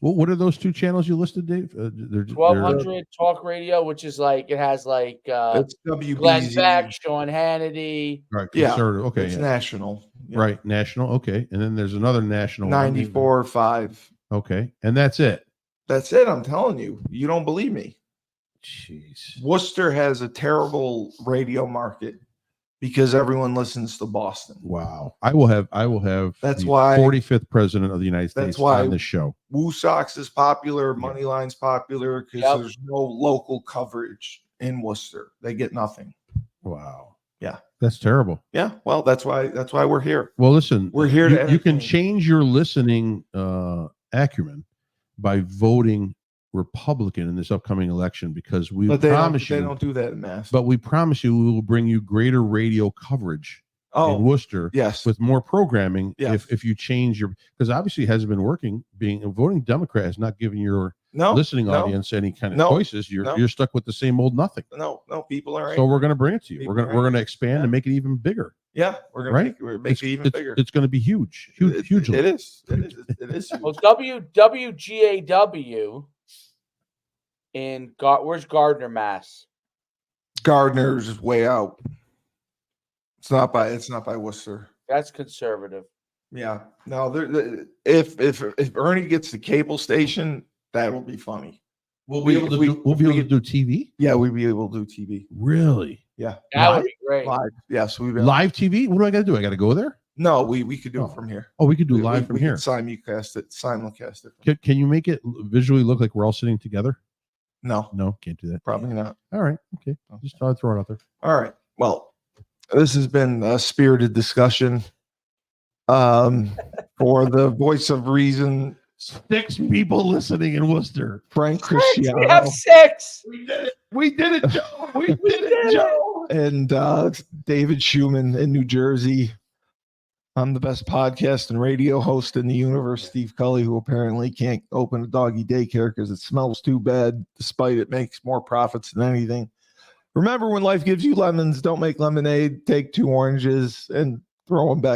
Well, what are those two channels you listed, Dave? 1200 Talk Radio, which is like it has like it's WBZ. Glenn Beck, Sean Hannity. Right, conservative. Yeah, okay, it's national. Yeah. Right, national. Okay, and then there's another national 94.5. Okay, and that's it. That's it. I'm telling you. You don't believe me. Jeez. Worcester has a terrible radio market because everyone listens to Boston. Wow. I will have that's the why 45th president of the United States that's why on this show. Woo Sox is popular, Moneyline's popular because there's no local coverage in Worcester. They get nothing. Wow. Yeah. That's terrible. Yeah. Well, that's why we're here. Well, listen, we're here to you can change your listening acumen by voting Republican in this upcoming election because we promise you they don't do that in Mass. But we promise you we will bring you greater radio coverage in Worcester with more programming if you change your because obviously it hasn't been working. Voting Democrat has not given your listening audience any kind of choices. You're stuck with the same old nothing. No, people are so we're going to bring it to you. We're going to expand and make it even bigger. Yeah, we're going to make it even bigger. It's going to be huge. Hugely. It is. It is. Well, WGAW in where's Gardner, Mass? Gardner's is way out. It's not by Worcester. That's conservative. Yeah. No, if Ernie gets the cable station, that'll be funny. We'll be able to do TV. Yeah, we'll be able to do TV. Really? Yeah. That would be great. Live. Yes, live TV. What do I got to do? I got to go there. No, we could do it from here. Oh, we could do live from here. Simulcast it. Can you make it visually look like we're all sitting together? No, can't do that. Probably not. All right. Okay. Just thought I'd throw it out there. All right. Well, this has been a spirited discussion. For the voice of reason, 6 people listening in Worcester. Frank Cristiano. We have 6. We did it, Joe. We did it, Joe. And David Schuman in New Jersey. I'm the best podcast and radio host in the universe, Steve Cully, who apparently can't open a doggy daycare because it smells too bad, despite it makes more profits than anything. Remember, when life gives you lemons, don't make lemonade. Take 2 oranges and throw them back.